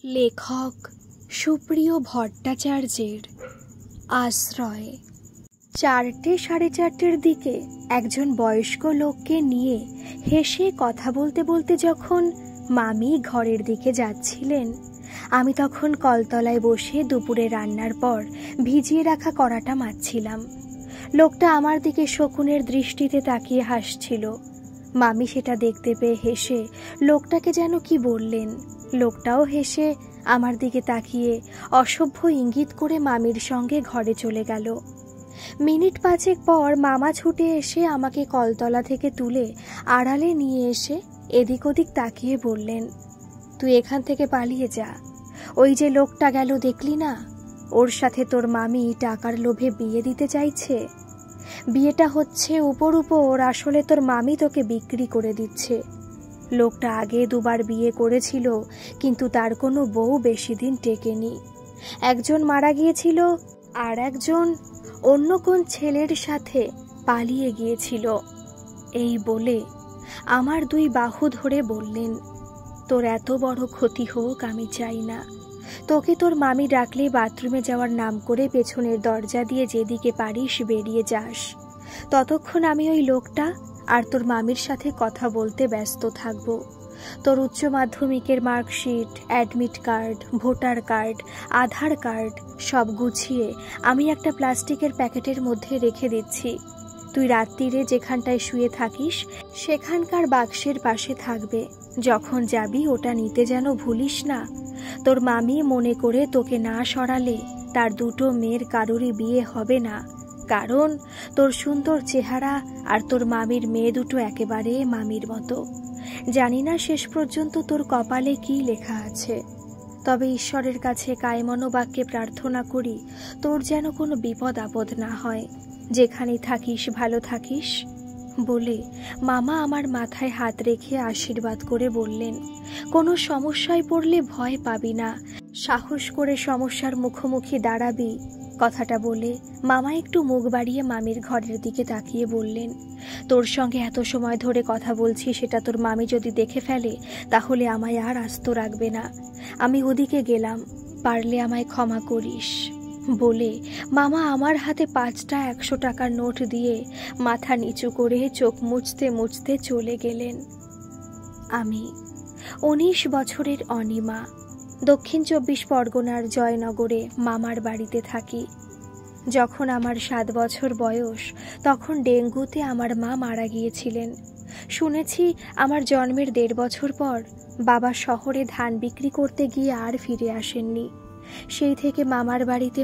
লেখক সুপ্রিয় ভট্টাচার্যের আশ্রয়। 4:30 দিকে একজন বয়স্ক লোককে নিয়ে হেসে কথা বলতে বলতে যখন মামি ঘরের দিকে যাচ্ছিলেন, আমি তখন কলতলায় বসে দুপুরে রান্নার পর ভিজিয়ে রাখা কড়াটা মাজছিলাম। লোকটা আমার দিকে শকুনের দৃষ্টিতে তাকিয়ে হাসছিল। মামি সেটা দেখতে পেয়ে হেসে লোকটাকে যেন কি বললেন। লোকটাও হেসে আমার দিকে তাকিয়ে অসভ্য ইঙ্গিত করে মামির সঙ্গে ঘরে চলে গেল। মিনিট 5 পর মামা ছুটে এসে আমাকে কলতলা থেকে তুলে আড়ালে নিয়ে এসে এদিক ওদিক তাকিয়ে বললেন, তুই এখান থেকে পালিয়ে যা। ওই যে লোকটা গেল দেখলি না, ওর সাথে তোর মামি টাকার লোভে বিয়ে দিতে চাইছে। বিয়েটা হচ্ছে উপর উপর, আসলে তোর মামি তোকে বিক্রি করে দিচ্ছে। লোকটা আগে 2বার বিয়ে করেছিল, কিন্তু তার কোনো বউ বেশি দিন টেকেনি। একজন মারা গিয়েছিল আর একজন অন্য কোন ছেলের সাথে পালিয়ে গিয়েছিল। এই বলে আমার 2 বাহু ধরে বললেন, তোর এত বড় ক্ষতি হোক আমি চাই না। তোকে তোর মামি ডাকলে বাথরুমে যাওয়ার নাম করে পেছনের দরজা দিয়ে যেদিকে পারিস বেরিয়ে যাস। ততক্ষণ আমি ওই লোকটা আর তোর মামির সাথে কথা বলতে ব্যস্ত থাকব। তোর উচ্চ মাধ্যমিকের marksheet, admit card, voter card, Aadhaar card সব গুছিয়ে আমি একটা প্লাস্টিকের প্যাকেটের মধ্যে রেখে দিচ্ছি। তুই রাত্রিরে যেখানটায় শুয়ে থাকিস সেখানকার বাক্সের পাশে থাকবে। যখন যাবি ওটা নিতে যেন ভুলিস না। তোর মামি মনে করে তোকে না সরালে তার 2টো মেয়ের কারোরই বিয়ে হবে না, কারণ তোর সুন্দর চেহারা আর তোর মামির মেয়ে দুটো একেবারে মামির মতো। জানি না শেষ পর্যন্ত তোর কপালে কি লেখা আছে, তবে ঈশ্বরের কাছে কায়মনোবাক্যে প্রার্থনা করি তোর যেন কোনো বিপদ আপদ না হয়। যেখানেই থাকিস ভালো থাকিস। বলে মামা আমার মাথায় হাত রেখে আশীর্বাদ করে বললেন, কোনো সমস্যায় পড়লে ভয় পাবি না, সাহস করে সমস্যার মুখোমুখি দাঁড়াবি। কথাটা বলে মামা একটু মুখ বাড়িয়ে মামির ঘরের দিকে তাকিয়ে বললেন, তোর সঙ্গে এত সময় ধরে কথা বলছি, সেটা তোর মামি যদি দেখে ফেলে তাহলে আমায় আর আস্ত রাখবে না। আমি ওদিকে গেলাম, পারলে আমায় ক্ষমা করিস। বলে মামা আমার হাতে 5টা 100 টাকার নোট দিয়ে মাথা নিচু করে চোখ মুছতে মুছতে চলে গেলেন। আমি 19 বছরের অনিমা, দক্ষিণ 24 পরগনার জয়নগরে মামার বাড়িতে থাকি। যখন আমার 7 বছর বয়স তখন ডেঙ্গুতে আমার মা মারা গিয়েছিলেন। শুনেছি আমার জন্মের 1.5 বছর পর বাবা শহরে ধান বিক্রি করতে গিয়ে আর ফিরে আসেননি। সেই থেকে মামার বাড়িতে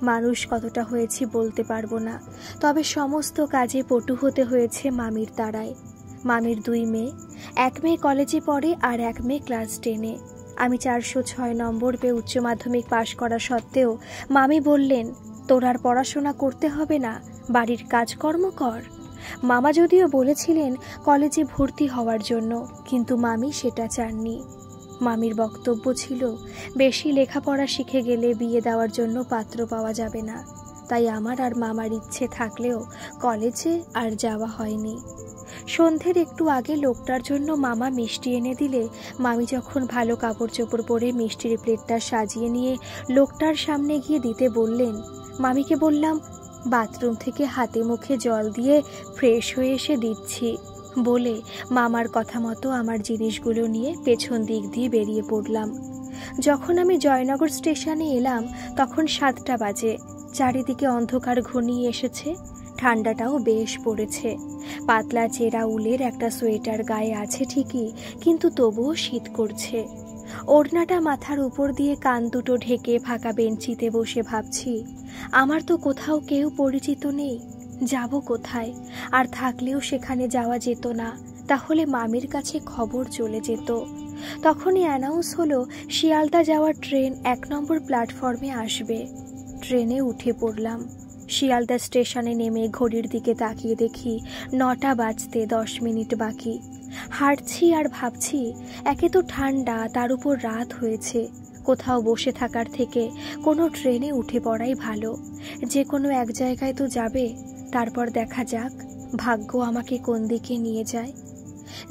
মানুষ কতটা হয়েছি বলতে পারবো না, তবে সমস্ত কাজে পটু হতে হয়েছে মামির তাড়ায়। মামির 2 মেয়ে, এক মেয়ে কলেজে পড়ে আর এক মেয়ে ক্লাস 10-এ। আমি 406 নম্বর পেয়ে উচ্চ মাধ্যমিক পাশ করা সত্ত্বেও মামি বললেন, তোর আর পড়াশোনা করতে হবে না, বাড়ির কাজকর্ম কর। মামা যদিও বলেছিলেন কলেজে ভর্তি হওয়ার জন্য, কিন্তু মামি সেটা চাননি। মামির বক্তব্য ছিল, বেশি লেখাপড়া শিখে গেলে বিয়ে দেওয়ার জন্য পাত্র পাওয়া যাবে না। তাই আমার আর মামার ইচ্ছে থাকলেও কলেজে আর যাওয়া হয়নি। সন্ধ্যের একটু আগে লোকটার জন্য মামা মিষ্টি এনে দিলে মামি যখন ভালো কাপড় চোপড় পরে মিষ্টির প্লেটটা সাজিয়ে নিয়ে লোকটার সামনে গিয়ে দিতে বললেন, মামিকে বললাম, বাথরুম থেকে হাতে মুখে জল দিয়ে ফ্রেশ হয়ে এসে দিচ্ছি। বলে মামার কথা মতো আমার জিনিসগুলো নিয়ে পেছন দিক দিয়ে বেরিয়ে পড়লাম। যখন আমি জয়নগর স্টেশনে এলাম তখন 7টা বাজে। চারিদিকে অন্ধকার ঘনিয়ে এসেছে, ঠান্ডাটাও বেশ পড়েছে। পাতলা চেরা উলের একটা সোয়েটার গায়ে আছে ঠিকই, কিন্তু তবুও শীত করছে। ওড়নাটা মাথার উপর দিয়ে কান দুটো ঢেকে ফাঁকা বেঞ্চিতে বসে ভাবছি, আমার তো কোথাও কেউ পরিচিত নেই, যাব কোথায়? আর থাকলেও সেখানে যাওয়া যেত না, তাহলে মামির কাছে খবর চলে যেত। তখনই অ্যানাউন্স হলো শিয়ালদা যাওয়ার ট্রেন 1 নম্বর প্ল্যাটফর্মে আসবে। ট্রেনে উঠে পড়লাম। শিয়ালদা স্টেশনে নেমে ঘড়ির দিকে তাকিয়ে দেখি 9টা বাজতে 10 মিনিট বাকি। হাঁটছি আর ভাবছি, একে তো ঠান্ডা, তার উপর রাত হয়েছে। কোথাও বসে থাকার থেকে কোনো ট্রেনে উঠে পড়াই ভালো। যে কোনো এক জায়গায় তো যাবে, তারপর দেখা যাক ভাগ্য আমাকে কোন দিকে নিয়ে যায়।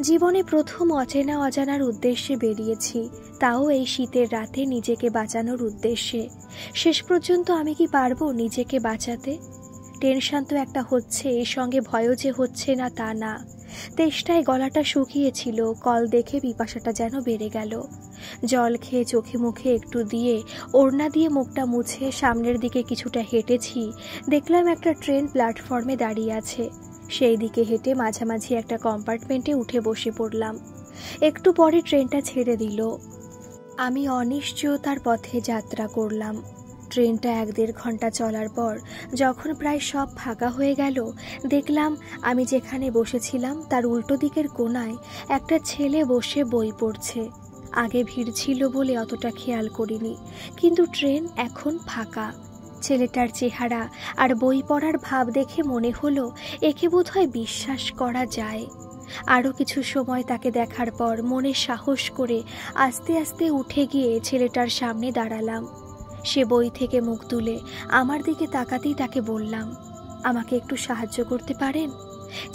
জীবনে প্রথম অচেনা অজানার উদ্দেশ্যে বেরিয়েছি, তাও এই শীতের রাতে নিজেকে বাঁচানোর উদ্দেশ্যে। শেষ পর্যন্ত আমি কি পারবো নিজেকে বাঁচাতে? টেনশন তো একটা হচ্ছে, এর সঙ্গে ভয়ও যে হচ্ছে না তা না। তেষ্টায় গলাটা শুকিয়েছিল, কল দেখে পিপাসাটা যেন বেড়ে গেল। জল খেয়ে চোখে মুখে একটু দিয়ে ওড়না দিয়ে মুখটা মুছে সামনের দিকে কিছুটা হেঁটেছি। দেখলাম একটা ট্রেন প্ল্যাটফর্মে দাঁড়িয়ে আছে। সেই দিকে হেঁটে মাঝামাঝি একটা কম্পার্টমেন্টে উঠে বসে পড়লাম। একটু পরে ট্রেনটা ছেড়ে দিল। আমি অনিশ্চয়তার পথে যাত্রা করলাম। ট্রেনটা 1-1.5 ঘন্টা চলার পর যখন প্রায় সব ফাঁকা হয়ে গেল, দেখলাম আমি যেখানে বসেছিলাম তার উল্টো দিকের কোণায় একটা ছেলে বসে বই পড়ছে। আগে ভিড় ছিল বলে অতটা খেয়াল করিনি, কিন্তু ট্রেন এখন ফাঁকা। ছেলেটার চেহারা আর বই পড়ার ভাব দেখে মনে হলো একে বোধহয় বিশ্বাস করা যায়। আরও কিছু সময় তাকে দেখার পর মনে সাহস করে আস্তে আস্তে উঠে গিয়ে ছেলেটার সামনে দাঁড়ালাম। সে বই থেকে মুখ তুলে আমার দিকে তাকাতেই তাকে বললাম, আমাকে একটু সাহায্য করতে পারেন?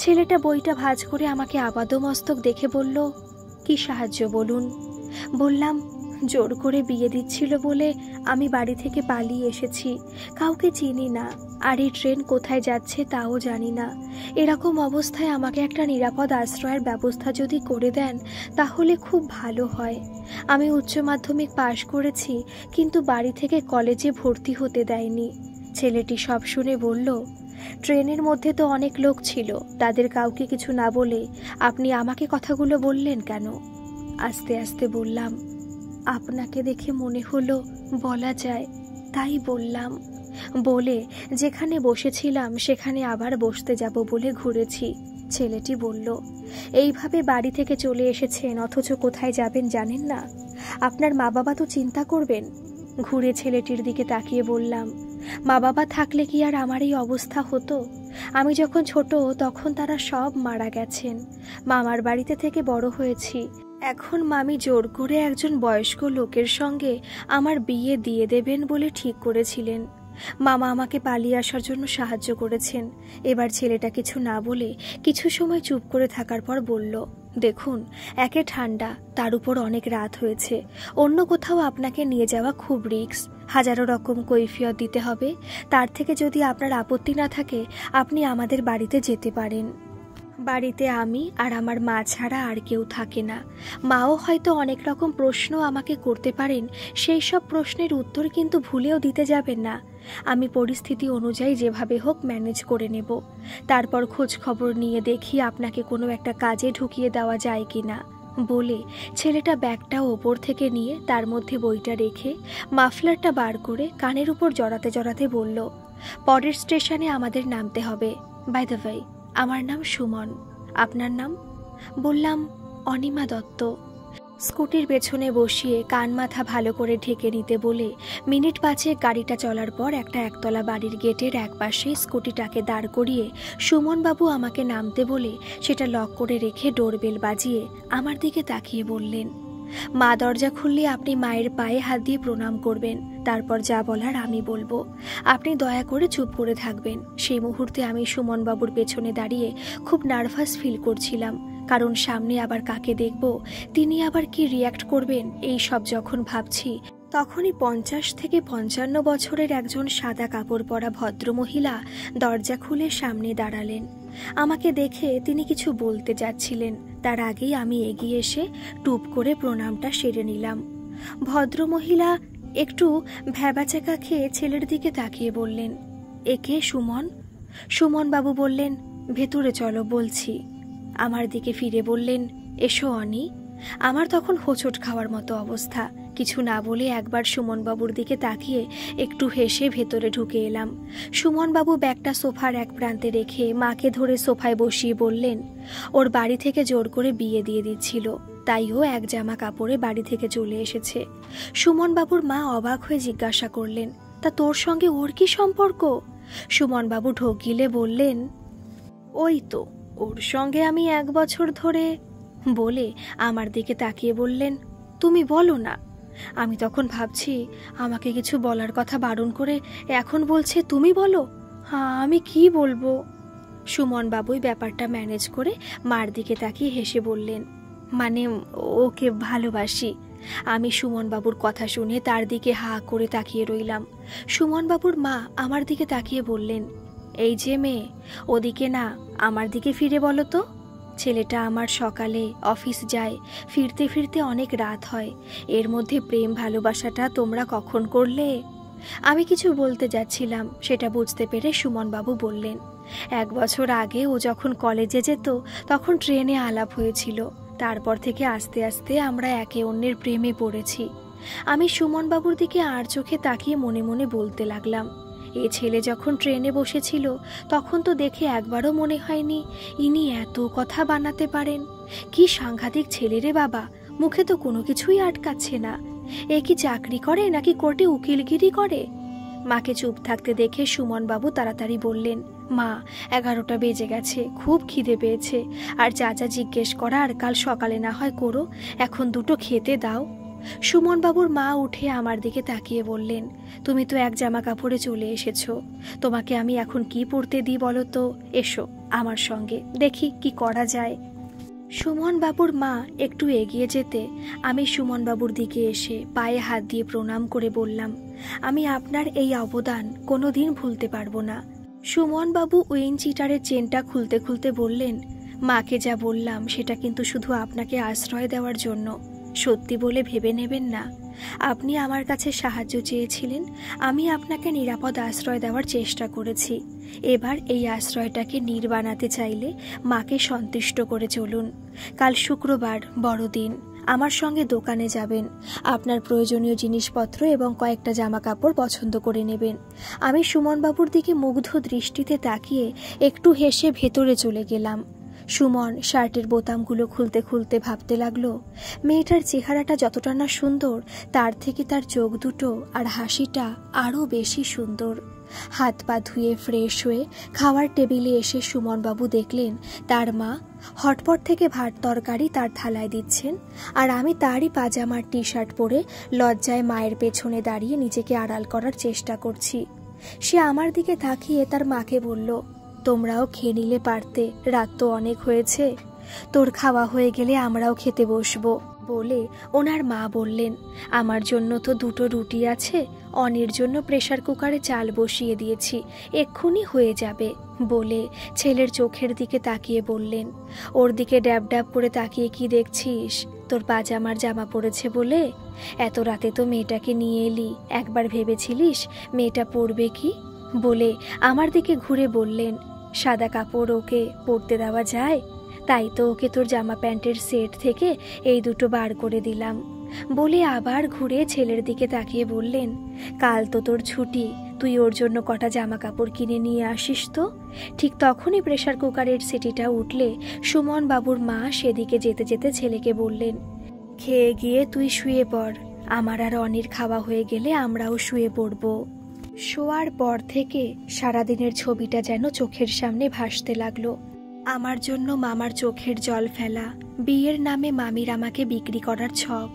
ছেলেটা বইটা ভাঁজ করে আমাকে আপাদমস্তক দেখে বলল, কি সাহায্য বলুন? বললাম, জোর করে বিয়ে দিচ্ছিল বলে আমি বাড়ি থেকে পালিয়ে এসেছি। কাউকে চিনি না, আর এই ট্রেন কোথায় যাচ্ছে তাও জানি না। এরকম অবস্থায় আমাকে একটা নিরাপদ আশ্রয়ের ব্যবস্থা যদি করে দেন তাহলে খুব ভালো হয়। আমি উচ্চ মাধ্যমিক পাশ করেছি, কিন্তু বাড়ি থেকে কলেজে ভর্তি হতে দেয়নি। ছেলেটি সব শুনে বলল, ট্রেনের মধ্যে তো অনেক লোক ছিল, তাদের কাউকে কিছু না বলে আপনি আমাকে কথাগুলো বললেন কেন? আস্তে আস্তে বললাম, আপনাকে দেখে মনে হলো বলা যায়, তাই বললাম। বলে যেখানে বসেছিলাম সেখানে আবার বসতে যাব বলে ঘুরেছি। ছেলেটি বলল, এইভাবে বাড়ি থেকে চলে এসেছেন অথচ কোথায় যাবেন জানেন না? আপনার মা বাবা তো চিন্তা করবেন। ঘুরে ছেলেটির দিকে তাকিয়ে বললাম, মা বাবা থাকলে কি আর আমার এই অবস্থা হতো? আমি যখন ছোট তখন তারা সব মারা গেছেন। মামার বাড়িতে থেকে বড় হয়েছি। এখন মামি জোর করে একজন বয়স্ক লোকের সঙ্গে আমার বিয়ে দিয়ে দেবেন বলে ঠিক করেছিলেন। মামা আমাকে পালিয়ে আসার জন্য সাহায্য করেছেন। এবার ছেলেটা কিছু না বলে কিছু সময় চুপ করে থাকার পর বলল, দেখুন, একে ঠান্ডা, তার উপর অনেক রাত হয়েছে। অন্য কোথাও আপনাকে নিয়ে যাওয়া খুব রিস্ক, হাজারো রকম কৈফিয়ত দিতে হবে। তার থেকে যদি আপনার আপত্তি না থাকে আপনি আমাদের বাড়িতে যেতে পারেন। বাড়িতে আমি আর আমার মা ছাড়া আর কেউ থাকে না। মাও হয়তো অনেক রকম প্রশ্ন আমাকে করতে পারেন, সেই সব প্রশ্নের উত্তর কিন্তু ভুলেও দিতে যাবেন না। আমি পরিস্থিতি অনুযায়ী যেভাবে হোক ম্যানেজ করে নেব। তারপর খোঁজ খবর নিয়ে দেখি আপনাকে কোনো একটা কাজে ঢুকিয়ে দেওয়া যায় কি না। বলে ছেলেটা ব্যাগটা ওপর থেকে নিয়ে তার মধ্যে বইটা রেখে মাফলারটা বার করে কানের উপর জড়াতে জড়াতে বলল, পরের স্টেশনে আমাদের নামতে হবে। বাই দ্য ওয়ে, আমার নাম সুমন। আপনার নাম? বললাম, অনিমা দত্ত। স্কুটির পেছনে বসিয়ে কান মাথা ভালো করে ঢেকে নিতে বলে মিনিট 5 গাড়িটা চলার পর একটা একতলা বাড়ির গেটের একপাশে স্কুটিটাকে দাঁড় করিয়ে সুমনবাবু আমাকে নামতে বলে সেটা লক করে রেখে ডোরবেল বাজিয়ে আমার দিকে তাকিয়ে বললেন, মা দরজা খুললে আপনি মায়ের পায়ে হাত দিয়ে প্রণাম করবেন, তারপর যা বলার আমি বলবো। আপনি দয়া করে চুপ করে থাকবেন। সেই মুহূর্তে আমি সুমনবাবুর পেছনে দাঁড়িয়ে খুব নার্ভাস ফিল করছিলাম, কারণ সামনে আবার কাকে দেখব, তিনি আবার কি রিয়্যাক্ট করবেন, এই সব যখন ভাবছি তখনই 50 থেকে 55 বছরের একজন সাদা কাপড় পরা ভদ্রমহিলা দরজা খুলে সামনে দাঁড়ালেন। আমাকে দেখে তিনি কিছু বলতে যাচ্ছিলেন, তার আগেই আমি এগিয়ে এসে টুপ করে প্রণামটা সেরে নিলাম। ভদ্রমহিলা একটু ভ্যাবাচাকা খেয়ে ছেলের দিকে তাকিয়ে বললেন, একে সুমন? সুমনবাবু বললেন, ভেতরে চলো বলছি। আমার দিকে ফিরে বললেন, এসো অনি। আমার তখন হোঁচট খাওয়ার মতো অবস্থা। কিছু না বলে একবার সুমনবাবুর দিকে তাকিয়ে একটু হেসে ভেতরে ঢুকে এলাম। সুমনবাবু ব্যাগটা সোফার এক প্রান্তে রেখে মাকে ধরে সোফায় বসিয়ে বললেন, ওর বাড়ি থেকে জোর করে বিয়ে দিয়ে দিচ্ছিল, তাই ও এক জামা কাপড়ে বাড়ি থেকে চলে এসেছে। সুমনবাবুর মা অবাক হয়ে জিজ্ঞাসা করলেন, তা তোর সঙ্গে ওর কি সম্পর্ক? সুমনবাবু ঢোক গিলে বললেন, ওই তো, ওর সঙ্গে আমি 1 বছর ধরে। বলে আমার দিকে তাকিয়ে বললেন, তুমি বলো না। আমি তখন ভাবছি আমাকে কিছু বলার কথা বারণ করে এখন বলছে তুমি বলো। হ্যাঁ, আমি কি বলবো? সুমন বাবুই ব্যাপারটা ম্যানেজ করে মার দিকে তাকিয়ে হেসে বললেন, মানে ওকে ভালোবাসি। আমি সুমন বাবুর কথা শুনে তার দিকে হা করে তাকিয়ে রইলাম। সুমন বাবুর মা আমার দিকে তাকিয়ে বললেন, এই যে মেয়ে, ওদিকে না আমার দিকে ফিরে বলো তো। ছেলেটা আমার সকালে অফিস যায়, ফিরতে ফিরতে অনেক রাত হয়, এর মধ্যে প্রেম ভালোবাসাটা তোমরা কখন করলে? আমি কিছু বলতে যাচ্ছিলাম, সেটা বুঝতে পেরে সুমন বাবু বললেন, 1 বছর আগে ও যখন কলেজে যেত তখন ট্রেনে আলাপ হয়েছিল, তারপর থেকে আস্তে আস্তে আমরা একে অন্যের প্রেমে পড়েছি। আমি সুমন বাবুর দিকে আর চোখে তাকিয়ে মনে মনে বলতে লাগলাম, এ ছেলে যখন ট্রেনে বসেছিল তখন তো দেখে একবারও মনে হয়নি ইনি এত কথা বানাতে পারেন। কি সাংঘাতিক ছেলে রে বাবা, মুখে তো কোনো কিছুই আটকাচ্ছে না। এ কি চাকরি করে নাকি কোর্টে উকিলগিরি করে? মাকে চুপ থাকতে দেখে সুমন বাবু তাড়াতাড়ি বললেন, মা 11টা বেজে গেছে, খুব খিদে পেয়েছে, আর যা যা জিজ্ঞেস করার কাল সকালে না হয় করো, এখন দুটো খেতে দাও। সুমন বাবুর মা উঠে আমার দিকে তাকিয়ে বললেন, তুমি তো এক জামা কাপড়ে চলে এসেছো, তোমাকে আমি এখন কি পরতে দিই বলো তো? এসো আমার সঙ্গে, দেখি কি করা যায়। সুমন বাবুর মা একটু এগিয়ে যেতে আমি সুমন বাবুর দিকে এসে পায়ে হাত দিয়ে প্রণাম করে বললাম, আমি আপনার এই অবদান কোনোদিন ভুলতে পারবো না। সুমন বাবু উইন চিটারের চেনটা খুলতে খুলতে বললেন, মাকে যা বললাম সেটা কিন্তু শুধু আপনাকে আশ্রয় দেওয়ার জন্য, সত্যি বলে ভেবে নেবেন না। আপনি আমার কাছে সাহায্য চেয়েছিলেন, আমি আপনাকে নিরাপদ আশ্রয় দেওয়ার চেষ্টা করেছি। এবার এই আশ্রয়টাকে নীড় বানাতে চাইলে মাকে সন্তুষ্ট করে চলুন। কাল শুক্রবার, বড়দিন, আমার সঙ্গে দোকানে যাবেন, আপনার প্রয়োজনীয় জিনিসপত্র এবং কয়েকটা জামা কাপড় পছন্দ করে নেবেন। আমি সুমনবাবুর দিকে মুগ্ধ দৃষ্টিতে তাকিয়ে একটু হেসে ভেতরে চলে গেলাম। সুমন শার্টের বোতামগুলো খুলতে খুলতে ভাবতে লাগলো, মেয়েটার চেহারাটা যতটা না সুন্দর, তার থেকে তার চোখ দুটো আর হাসিটা আরও বেশি সুন্দর। হাত পা ধুয়ে ফ্রেশ হয়ে খাওয়ার টেবিলে এসে সুমনবাবু দেখলেন তার মা হটপট থেকে ভাত তরকারি তার থালায় দিচ্ছেন, আর আমি তারই পাজামার টি শার্ট পরে লজ্জায় মায়ের পেছনে দাঁড়িয়ে নিজেকে আড়াল করার চেষ্টা করছি। সে আমার দিকে তাকিয়ে তার মাকে বলল, তোমরাও খেয়ে নিলে পারতে, রাত তো অনেক হয়েছে, তোর খাওয়া হয়ে গেলে আমরাও খেতে বসবো। বলে ওনার মা বললেন, আমার জন্য তো 2টো রুটি আছে, অনির জন্য প্রেসার কুকারে চাল বসিয়ে দিয়েছি, এক্ষুনি হয়ে যাবে। বলে ছেলের চোখের দিকে তাকিয়ে বললেন, ওর দিকে ড্যাব ড্যাব করে তাকিয়ে কি দেখছিস? তোর পাজামার জামা পড়েছে বলে? এত রাতে তো মেয়েটাকে নিয়ে এলি, একবার ভেবেছিলিস মেয়েটা পরবে কি? বলে আমার দিকে ঘুরে বললেন, সাদা কাপড় ওকে পরতে দেওয়া যায়? তাই তো ওকে তোর জামা প্যান্টের সেট থেকে এই 2টো বার করে দিলাম। বলে আবার ঘুরে ছেলের দিকে তাকিয়ে বললেন, কাল তো তোর ছুটি, তুই ওর জন্য কটা জামা কাপড় কিনে নিয়ে আসিস তো। ঠিক তখনই প্রেসার কুকারের সিটিটা উঠলে সুমন বাবুর মা সেদিকে যেতে যেতে ছেলেকে বললেন, খেয়ে গিয়ে তুই শুয়ে পড়, আমার আর অনির খাওয়া হয়ে গেলে আমরাও শুয়ে পড়ব। শোয়ার পর থেকে সারাদিনের ছবিটা যেন চোখের সামনে ভাসতে লাগলো। আমার জন্য মামার চোখের জল ফেলা, বিয়ের নামে মামির আমাকে বিক্রি করার ছক,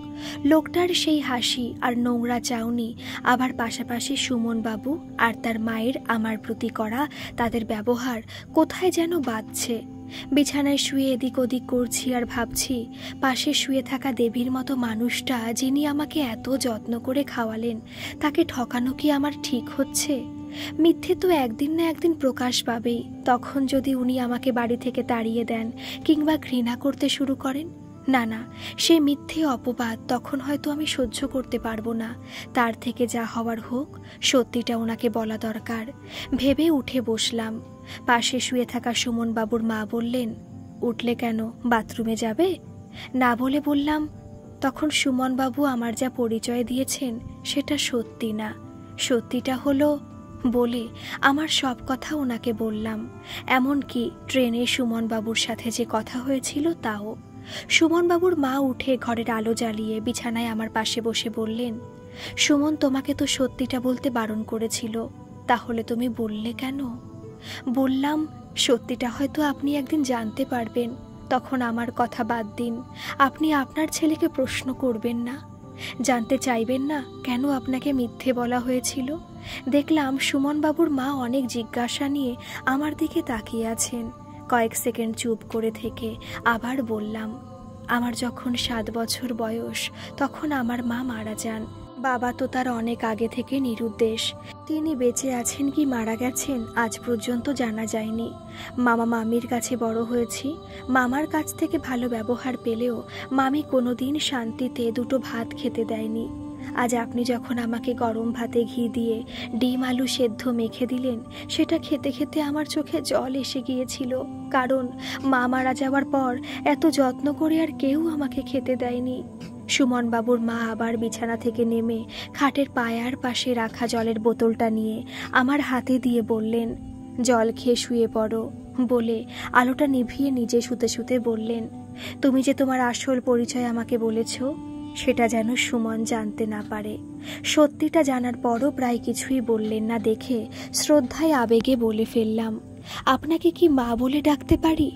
লোকটার সেই হাসি আর নোংরা চাউনি, আবার পাশাপাশি সুমন বাবু আর তার মায়ের আমার প্রতি করা তাদের ব্যবহার কোথায় যেন বাজছে। বিছানায় শুয়ে এদিক ওদিক করছি আর ভাবছি, পাশে শুয়ে থাকা দেবীর মতো মানুষটা যিনি আমাকে এত যত্ন করে খাওয়ালেন, তাকে ঠকানো কি আমার ঠিক হচ্ছে? মিথ্যে তো একদিন না একদিন প্রকাশ পাবেই, তখন যদি উনি আমাকে বাড়ি থেকে তাড়িয়ে দেন কিংবা ঘৃণা করতে শুরু করেন, না না, সে মিথ্যে অপবাদ তখন হয়তো আমি সহ্য করতে পারবো না। তার থেকে যা হওয়ার হোক, সত্যিটা ওনাকে বলা দরকার ভেবে উঠে বসলাম। পাশে শুয়ে থাকা সুমন বাবুর মা বললেন, উঠলে কেন, বাথরুমে যাবে? না বলে বললাম, তখন সুমন বাবু আমার যা পরিচয় দিয়েছেন সেটা সত্যি না, সত্যিটা হলো। বলে আমার সব কথা ওনাকে বললাম, এমনকি ট্রেনে সুমন বাবুর সাথে যে কথা হয়েছিল তাও। সুমন বাবুর মা উঠে ঘরের আলো জ্বালিয়ে বিছানায় আমার পাশে বসে বললেন, সুমন তোমাকে তো সত্যিটা বলতে বারণ করেছিল, তাহলে তুমি বললে কেন? বললাম, সত্যিটা হয়তো আপনি একদিন জানতে পারবেন, তখন আমার কথা বাদ দিন, আপনি আপনার ছেলেকে প্রশ্ন করবেন না, জানতে চাইবেন না কেন আপনাকে মিথ্যে বলা হয়েছিল, দেখলাম সুমনবাবুর মা অনেক জিজ্ঞাসা নিয়ে আমার দিকে তাকিয়ে আছেন। কয়েক সেকেন্ড চুপ করে থেকে আবার বললাম, আমার যখন 7 বছর বয়স তখন আমার মা মারা যান। বাবা তো তার অনেক আগে থেকে নিরুদ্দেশ। তিনি বেঁচে আছেন কি মারা গেছেন আজ পর্যন্ত জানা যায়নি। মামা মামির কাছে বড় হয়েছি। মামার কাছ থেকে ভালো ব্যবহার পেলেও মামি কোনোদিন শান্তিতে দুটো ভাত খেতে দেয়নি। আজ আপনি যখন আমাকে গরম ভাতে ঘি দিয়ে ডিম আলু সেদ্ধ মেখে দিলেন, সেটা খেতে খেতে আমার চোখে জল এসে গিয়েছিল। কারণ মা মারা যাওয়ার পর এত যত্ন করে আর কেউ আমাকে খেতে দেয়নি। সুমনবাবুর মা আবার বিছানা থেকে নেমে খাটের পায়ার পাশে রাখা জলের বোতলটা নিয়ে আমার হাতে দিয়ে বললেন, জল খেয়ে শুয়ে পড়ো বলে আলোটা নিভিয়ে নিজে শুতে শুতে বললেন, তুমি যে তোমার আসল পরিচয় আমাকে বলেছ সেটা যেন সুমন জানতে না পারে। সত্যিটা জানার পরও প্রায় কিছুই বললেন না দেখে শ্রদ্ধায় আবেগে বলে ফেললাম, আপনাকে কি মা বলে ডাকতে পারি?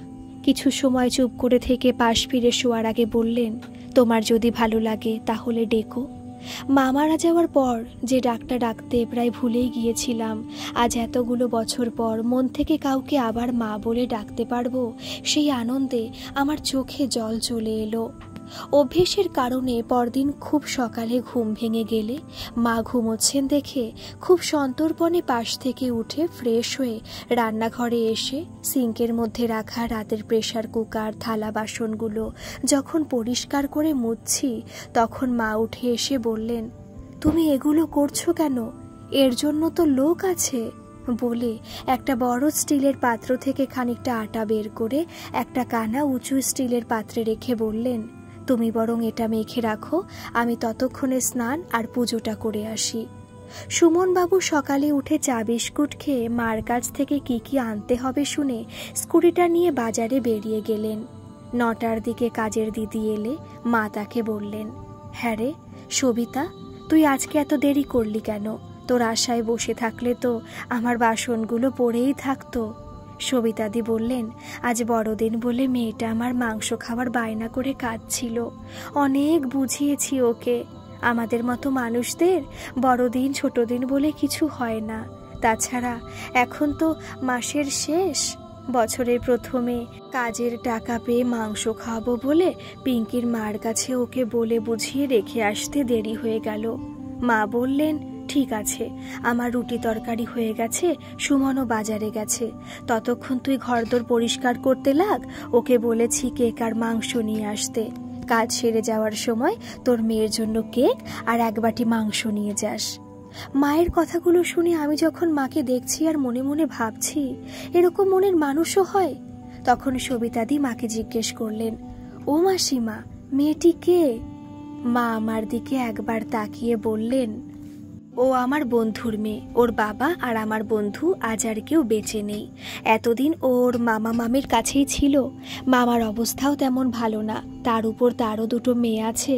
কিছু সময় চুপ করে থেকে পাশ ফিরে শোয়ার আগে বললেন, তোমার যদি ভালো লাগে তাহলে ডেকো। মা মারা যাওয়ার পর যে ডাকটা ডাকতে প্রায় ভুলেই গিয়েছিলাম, আজ এতগুলো বছর পর মন থেকে কাউকে আবার মা বলে ডাকতে পারবো, সেই আনন্দে আমার চোখে জল চলে এলো। অভ্যেসের কারণে পরদিন খুব সকালে ঘুম ভেঙে গেলে মা ঘুমোচ্ছেন দেখে খুব সন্তর্পণে পাশ থেকে উঠে ফ্রেশ হয়ে রান্নাঘরে এসে সিঙ্কের মধ্যে রাখা রাতের প্রেসার কুকার থালা বাসনগুলো যখন পরিষ্কার করে মুছছি, তখন মা উঠে এসে বললেন, তুমি এগুলো করছো কেন? এর জন্য তো লোক আছে বলে একটা বড় স্টিলের পাত্র থেকে খানিকটা আটা বের করে একটা কানা উঁচু স্টিলের পাত্রে রেখে বললেন, তুমি বরং এটা মেখে রাখো, আমি ততক্ষণে স্নান আর পুজোটা করে আসি। সুমনবাবু সকালে উঠে চা বিস্কুট খেয়ে মার কাছ থেকে কি কি আনতে হবে শুনে স্কুটিটা নিয়ে বাজারে বেরিয়ে গেলেন। 9টার দিকে কাজের দিদি এলে মা তাকে বললেন, হ্যাঁ রে সবিতা, তুই আজকে এত দেরি করলি কেন? তোর আশায় বসে থাকলে তো আমার বাসনগুলো পড়েই থাকতো। সবিতাদি বললেন, আজ বড়দিন বলে মেয়েটা আমার মাংস খাওয়ার বায়না করে কাঁদছিল। অনেক বুঝিয়েছি ওকে। আমাদের মতো মানুষদের বড়দিন ছোট দিন বলে কিছু হয় না। তাছাড়া এখন তো মাসের শেষ, বছরের প্রথমে কাজের টাকা পেয়ে মাংস খাওয়াবো বলে পিঙ্কির মার কাছে ওকে বলে বুঝিয়ে রেখে আসতে দেরি হয়ে গেল। মা বললেন, ঠিক আছে, আমার রুটি তরকারি হয়ে গেছে, সুমনও বাজারে গেছে, ততক্ষণ তুই ঘরদোর পরিষ্কার করতে লাগ। ওকে বলেছি কেক আর মাংস নিয়ে আসতে। কাজ সেরে যাওয়ার সময় তোর মেয়ের জন্য কেক আর 1 বাটি মাংস নিয়ে যাস। মায়ের কথাগুলো শুনে আমি যখন মাকে দেখছি আর মনে মনে ভাবছি এরকম মনের মানুষও হয়, তখন সবিতাদি মাকে জিজ্ঞেস করলেন, ও মাসিমা, মেয়েটি কে? মা আমার দিকে একবার তাকিয়ে বললেন, ও আমার বন্ধুর মেয়ে। ওর বাবা আর আমার বন্ধু আজ আর কেউ বেঁচে নেই। এতদিন ওর মামা মামির কাছেই ছিল। মামার অবস্থাও তেমন ভালো না, তার উপর তারও 2টো মেয়ে আছে।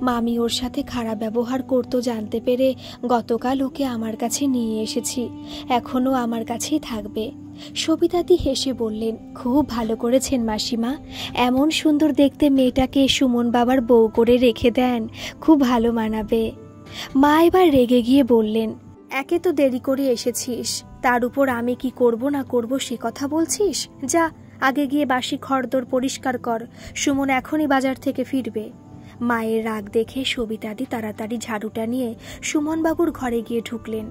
মামি ওর সাথে খারাপ ব্যবহার করতো জানতে পেরে গতকাল ওকে আমার কাছে নিয়ে এসেছি। এখনও আমার কাছেই থাকবে। সবিতাদি হেসে বললেন, খুব ভালো করেছেন মাসিমা, এমন সুন্দর দেখতে মেয়েটাকে সুমন বাবার বউ করে রেখে দেন, খুব ভালো মানাবে। মা এবার রেগে গিয়ে বললেন, একে তো দেরি করে এসেছিস, তার উপর আমি কি করব না করব সে কথা বলছিস? যা আগে গিয়ে বাসি ঘরদোর পরিষ্কার কর, সুমন এখনই বাজার থেকে ফিরবে। মায়ের রাগ দেখে সবিতাদি তাড়াতাড়ি ঝাড়ুটা নিয়ে সুমনবাবুর ঘরে গিয়ে ঢুকলেন।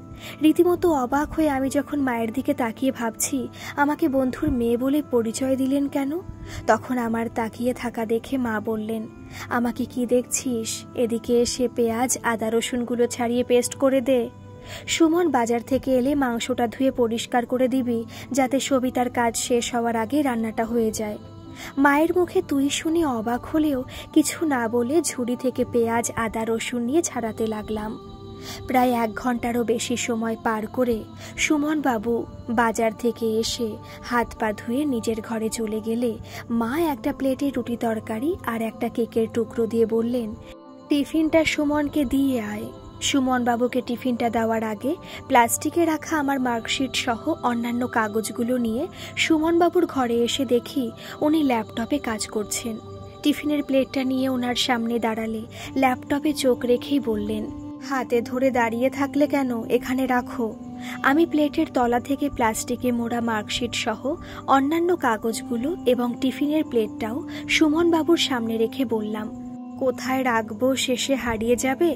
রীতিমতো অবাক হয়ে আমি যখন মায়ের দিকে তাকিয়ে ভাবছি আমাকে বন্ধুর মেয়ে বলে পরিচয় দিলেন কেন, তখন আমার তাকিয়ে থাকা দেখে মা বললেন, আমাকে কি দেখছিস? এদিকে এসে পেঁয়াজ আদা রসুনগুলো ছাড়িয়ে পেস্ট করে দে। সুমন বাজার থেকে এলে মাংসটা ধুয়ে পরিষ্কার করে দিবি, যাতে সবিতার কাজ শেষ হওয়ার আগে রান্নাটা হয়ে যায়। মায়ের মুখে তুই শুনে অবাক হলেও কিছু না বলে ঝুড়ি থেকে পেঁয়াজ আদা রসুন নিয়ে ছাড়াতে লাগলাম। প্রায় 1 ঘন্টারও বেশি সময় পার করে সুমন বাবু বাজার থেকে এসে হাত পা ধুয়ে নিজের ঘরে চলে গেলে মা একটা প্লেটে রুটি তরকারি আর একটা কেকের টুকরো দিয়ে বললেন, টিফিনটা সুমনকে দিয়ে আয়। সুমন বাবুকে টিফিনটা দেওয়ার আগে প্লাস্টিকে রাখা আমার মার্কশিট সহ অন্যান্য কাগজগুলো নিয়ে সুমন বাবুর ঘরে এসে দেখি উনি ল্যাপটপে কাজ করছেন। টিফিনের প্লেটটা নিয়ে ওনার সামনে দাঁড়ালে ল্যাপটপে চোখ রেখেই বললেন, হাতে ধরে দাঁড়িয়ে থাকলে কেন, এখানে রাখো। আমি প্লেটের তলা থেকে প্লাস্টিকে মোড়া মার্কশিট সহ অন্যান্য কাগজগুলো এবং টিফিনের প্লেটটাও সুমন বাবুর সামনে রেখে বললাম, কোথায় রাখবো, শেষে হারিয়ে যাবে।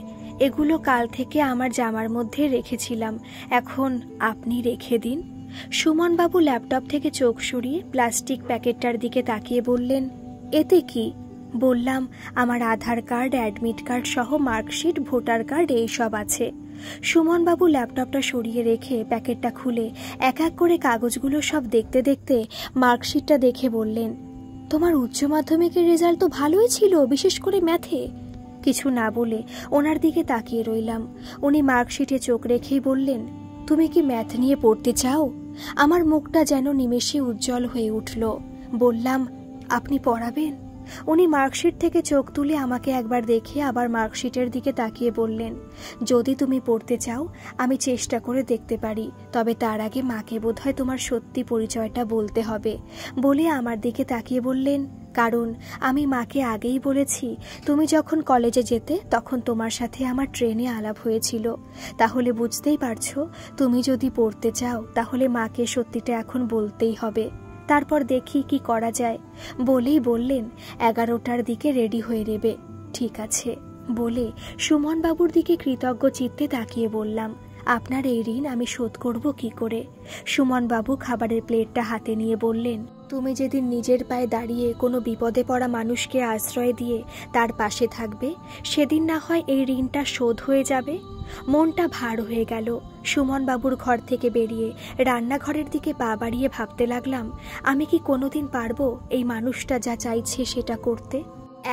এগুলো কাল থেকে আমার জামার মধ্যে রেখেছিলাম, এখন আপনি রেখে দিন। সুমন বাবু ল্যাপটপ থেকে চোখ সরিয়ে প্লাস্টিক প্যাকেটটার দিকে তাকিয়ে বললেন, এতে কি? বললাম, আমার আধার কার্ড, অ্যাডমিট কার্ড সহ মার্কশিট, ভোটার কার্ড এইসব আছে। সুমন বাবু ল্যাপটপটা সরিয়ে রেখে প্যাকেটটা খুলে এক এক করে কাগজগুলো সব দেখতে দেখতে মার্কশিটটা দেখে বললেন, তোমার উচ্চ মাধ্যমিকের রেজাল্ট তো ভালোই ছিল, বিশেষ করে ম্যাথে। কিছু না বলে ওনার দিকে তাকিয়ে রইলাম। উনি মার্কশিটে চোখ রেখেই বললেন, তুমি কি ম্যাথ নিয়ে পড়তে চাও? আমার মুখটা যেন নিমেষে উজ্জ্বল হয়ে উঠল। বললাম, আপনি পড়াবেন? উনি মার্কশিট থেকে চোখ তুলে আমাকে একবার দেখে আবার মার্কশিটের দিকে তাকিয়ে বললেন, যদি তুমি পড়তে চাও আমি চেষ্টা করে দেখতে পারি, তবে তার আগে মাকে বোধহয় তোমার সত্যি পরিচয়টা বলতে হবে। বলে আমার দিকে তাকিয়ে বললেন, কারণ আমি মাকে আগেই বলেছি, তুমি যখন কলেজে যেতে তখন তোমার সাথে আমার ট্রেনে আলাপ হয়েছিল। তাহলে বুঝতেই পারছো, তুমি যদি পড়তে চাও তাহলে মাকে সত্যিটা এখন বলতেই হবে। তারপর দেখি কি করা যায়। বলেই বললেন, 11টার দিকে রেডি হয়ে নেবে। ঠিক আছে বলে সুমন বাবুর দিকে কৃতজ্ঞ চিত্তে তাকিয়ে বললাম, আপনার এই ঋণ আমি শোধ করব কি করে? সুমন বাবু খাবারের প্লেটটা হাতে নিয়ে বললেন, তুমি যেদিন নিজের পায়ে দাঁড়িয়ে কোনো বিপদে পড়া মানুষকে আশ্রয় দিয়ে তার পাশে থাকবে, সেদিন না হয় এই ঋণটা শোধ হয়ে যাবে। মনটা ভার হয়ে গেল। সুমন বাবুর ঘর থেকে বেরিয়ে রান্নাঘরের দিকে পা বাড়িয়ে ভাবতে লাগলাম, আমি কি কোনোদিন পারবো এই মানুষটা যা চাইছে সেটা করতে?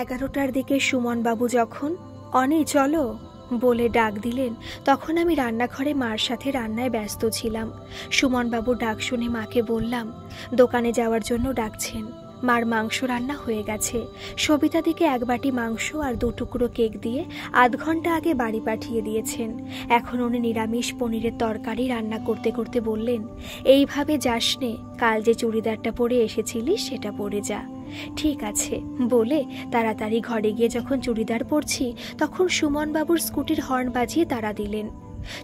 11টার দিকে সুমন বাবু যখন অনি চলো বলে ডাক দিলেন, তখন আমি রান্নাঘরে মার সাথে রান্নায় ব্যস্ত ছিলাম। সুমন বাবু ডাক শুনে মাকে বললাম, দোকানে যাওয়ার জন্য ডাকছেন। মার মাংস রান্না হয়ে গেছে। সবিতা দিকে 1 বাটি মাংস আর 2 টুকরো কেক দিয়ে আধ ঘন্টা আগে বাড়ি পাঠিয়ে দিয়েছেন। এখন উনি নিরামিষ পনিরের তরকারি রান্না করতে করতে বললেন, এইভাবে যাস নে, কাল যে চুড়িদারটা পরে এসেছিলিস সেটা পরে যা। ঠিক আছে বলে তাড়াতাড়ি ঘরে গিয়ে যখন চুড়িদার পরছি, তখন সুমন বাবুর স্কুটির হর্ন বাজিয়ে তাড়া দিলেন।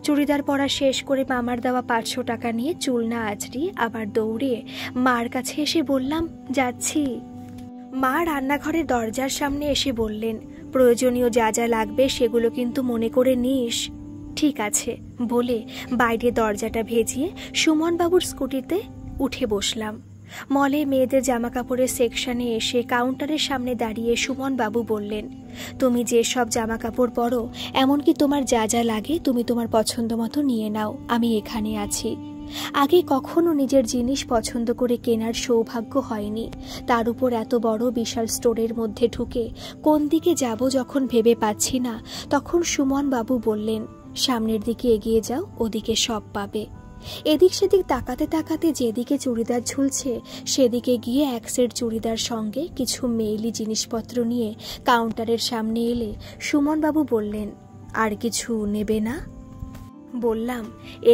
চুড়িদার পরা শেষ করে মামার দেওয়া 500 টাকা নিয়ে চুল না আঁচড়িয়ে আবার দৌড়ে মার কাছে এসে বললাম, যাচ্ছি। মা রান্নাঘরের দরজার সামনে এসে বললেন, প্রয়োজনীয় যা যা লাগবে সেগুলো কিন্তু মনে করে নিস। ঠিক আছে বলে বাইরে দরজাটা ভেজিয়ে সুমন বাবুর স্কুটিতে উঠে বসলাম। মলে মেয়েদের জামা কাপড়ের সেকশনে এসে কাউন্টারের সামনে দাঁড়িয়ে সুমন বাবু বললেন, তুমি যে সব জামা কাপড় পরো, এমনকি তোমার যা যা লাগে তুমি তোমার পছন্দ মতো নিয়ে নাও, আমি এখানে আছি। আগে কখনো নিজের জিনিস পছন্দ করে কেনার সৌভাগ্য হয়নি, তার উপর এত বড় বিশাল স্টোরের মধ্যে ঢুকে কোন দিকে যাব যখন ভেবে পাচ্ছি না, তখন সুমন বাবু বললেন, সামনের দিকে এগিয়ে যাও, ওদিকে সব পাবে। এদিক সেদিক তাকাতে তাকাতে যেদিকে চুড়িদার ঝুলছে সেদিকে গিয়ে 1 সেট চুড়িদার সঙ্গে কিছু মেইলি জিনিসপত্র নিয়ে কাউন্টারের সামনে এলে সুমন বাবু বললেন, আর কিছু নেবে না? বললাম,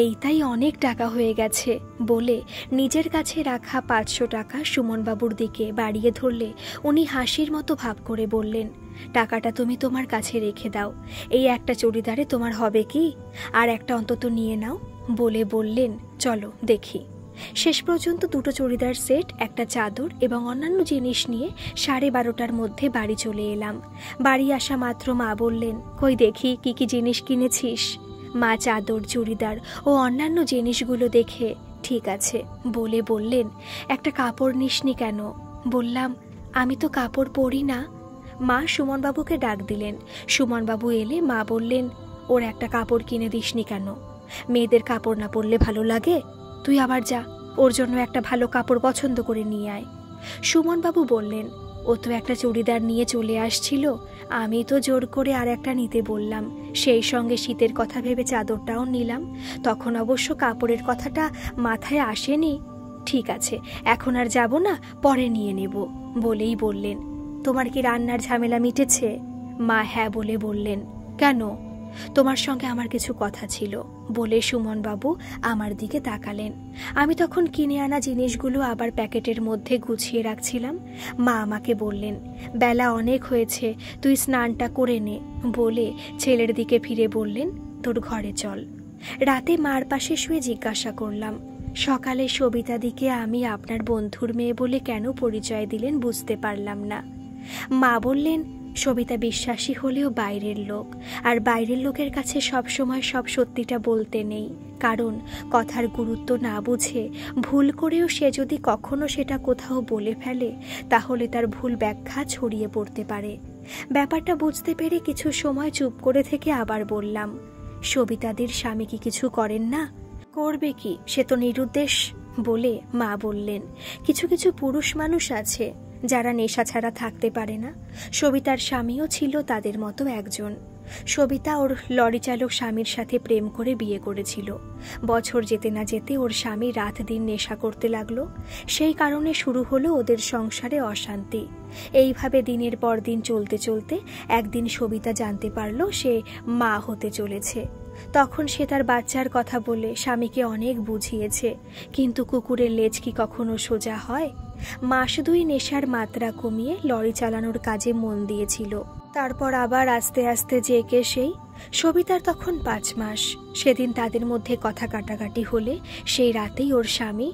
এইটাই অনেক টাকা হয়ে গেছে। বলে নিজের কাছে রাখা 500 টাকা সুমন বাবুর দিকে বাড়িয়ে ধরলে উনি হাসির মতো ভাব করে বললেন, টাকাটা তুমি তোমার কাছে রেখে দাও, এই একটা চুড়িদারে তোমার হবে কি? আর একটা অন্তত নিয়ে নাও। বলে বললেন, চলো দেখি। শেষ পর্যন্ত 2টো চুড়িদার সেট, একটা চাদর এবং অন্যান্য জিনিস নিয়ে 12:30টার মধ্যে বাড়ি চলে এলাম। বাড়ি আসা মাত্র মা বললেন, কই দেখি কি কি জিনিস কিনেছিস? মা চাদর, চুড়িদার ও অন্যান্য জিনিসগুলো দেখে ঠিক আছে বলে বললেন, একটা কাপড় নিসনি কেন? বললাম, আমি তো কাপড় পরি না। মা সুমনবাবুকে ডাক দিলেন। সুমনবাবু এলে মা বললেন, ওর একটা কাপড় কিনে দিসনি কেন? মেয়েদের কাপড় না পরলে ভালো লাগে? তুই আবার যা, ওর জন্য একটা ভালো কাপড় পছন্দ করে নিয়ে আয়। সুমনবাবু বললেন, ও তো একটা চুড়িদার নিয়ে চলে আসছিল, আমি তো জোর করে আর একটা নিতে বললাম, সেই সঙ্গে শীতের কথা ভেবে চাদরটাও নিলাম। তখন অবশ্য কাপড়ের কথাটা মাথায় আসেনি। ঠিক আছে, এখন আর যাব না, পরে নিয়ে নেব। বলেই বললেন, তোমার কি রান্নার ঝামেলা মিটেছে? মা হ্যাঁ বলে বললেন, কেন? তোমার সঙ্গে আমার কিছু কথা ছিল বলে সুমনবাবু আমার দিকে তাকালেন। আমি তখন কিনে আনা জিনিসগুলো আবার প্যাকেটের মধ্যে গুছিয়ে রাখছিলাম। মা আমাকে বললেন, বেলা অনেক হয়েছে, তুই স্নানটা করে নে বলে ছেলের দিকে ফিরে বললেন, তোর ঘরে চল। রাতে মার পাশে শুয়ে জিজ্ঞাসা করলাম, সকালে সবিতাদিকে আমি আপনার বন্ধুর মেয়ে বলে কেন পরিচয় দিলেন বুঝতে পারলাম না। মা বললেন, সবিতা বিশ্বাসী হলেও বাইরের লোক, আর বাইরের লোকের কাছে সবসময় সব সত্যিটা বলতে নেই, কারণ কথার গুরুত্ব না বুঝে ভুল করেও সে যদি কখনো সেটা কোথাও বলে ফেলে তাহলে তার ভুল ব্যাখ্যা ছড়িয়ে পড়তে পারে। ব্যাপারটা বুঝতে পেরে কিছু সময় চুপ করে থেকে আবার বললাম, সবিতাদির স্বামী কি কিছু করেন না? করবে কি, সে তো নিরুদ্দেশ বলে মা বললেন, কিছু কিছু পুরুষ মানুষ আছে যারা নেশা ছাড়া থাকতে পারে না। সবিতার স্বামীও ছিল তাদের মতো একজন। সবিতা ওর লরি চালক স্বামীর সাথে প্রেম করে বিয়ে করেছিল। বছর যেতে না যেতে ওর স্বামী রাত দিন নেশা করতে লাগলো। সেই কারণে শুরু হলো ওদের সংসারে অশান্তি। এইভাবে দিনের পর দিন চলতে চলতে একদিন সবিতা জানতে পারলো সে মা হতে চলেছে। তখন সে তার বাচ্চার কথা বলে স্বামীকে অনেক বুঝিয়েছে, কিন্তু কুকুরের লেজ কি কখনো সোজা হয়? মাস দুই নেশার মাত্রা কমিয়ে লরি চালানোর কাজে মন দিয়েছিল। তারপর আবার আস্তে আস্তে জেগে সেই। সবিতার তখন 5 মাস। সেদিন তাদের মধ্যে কথা কাটাকাটি হলে সেই রাতেই ওর স্বামী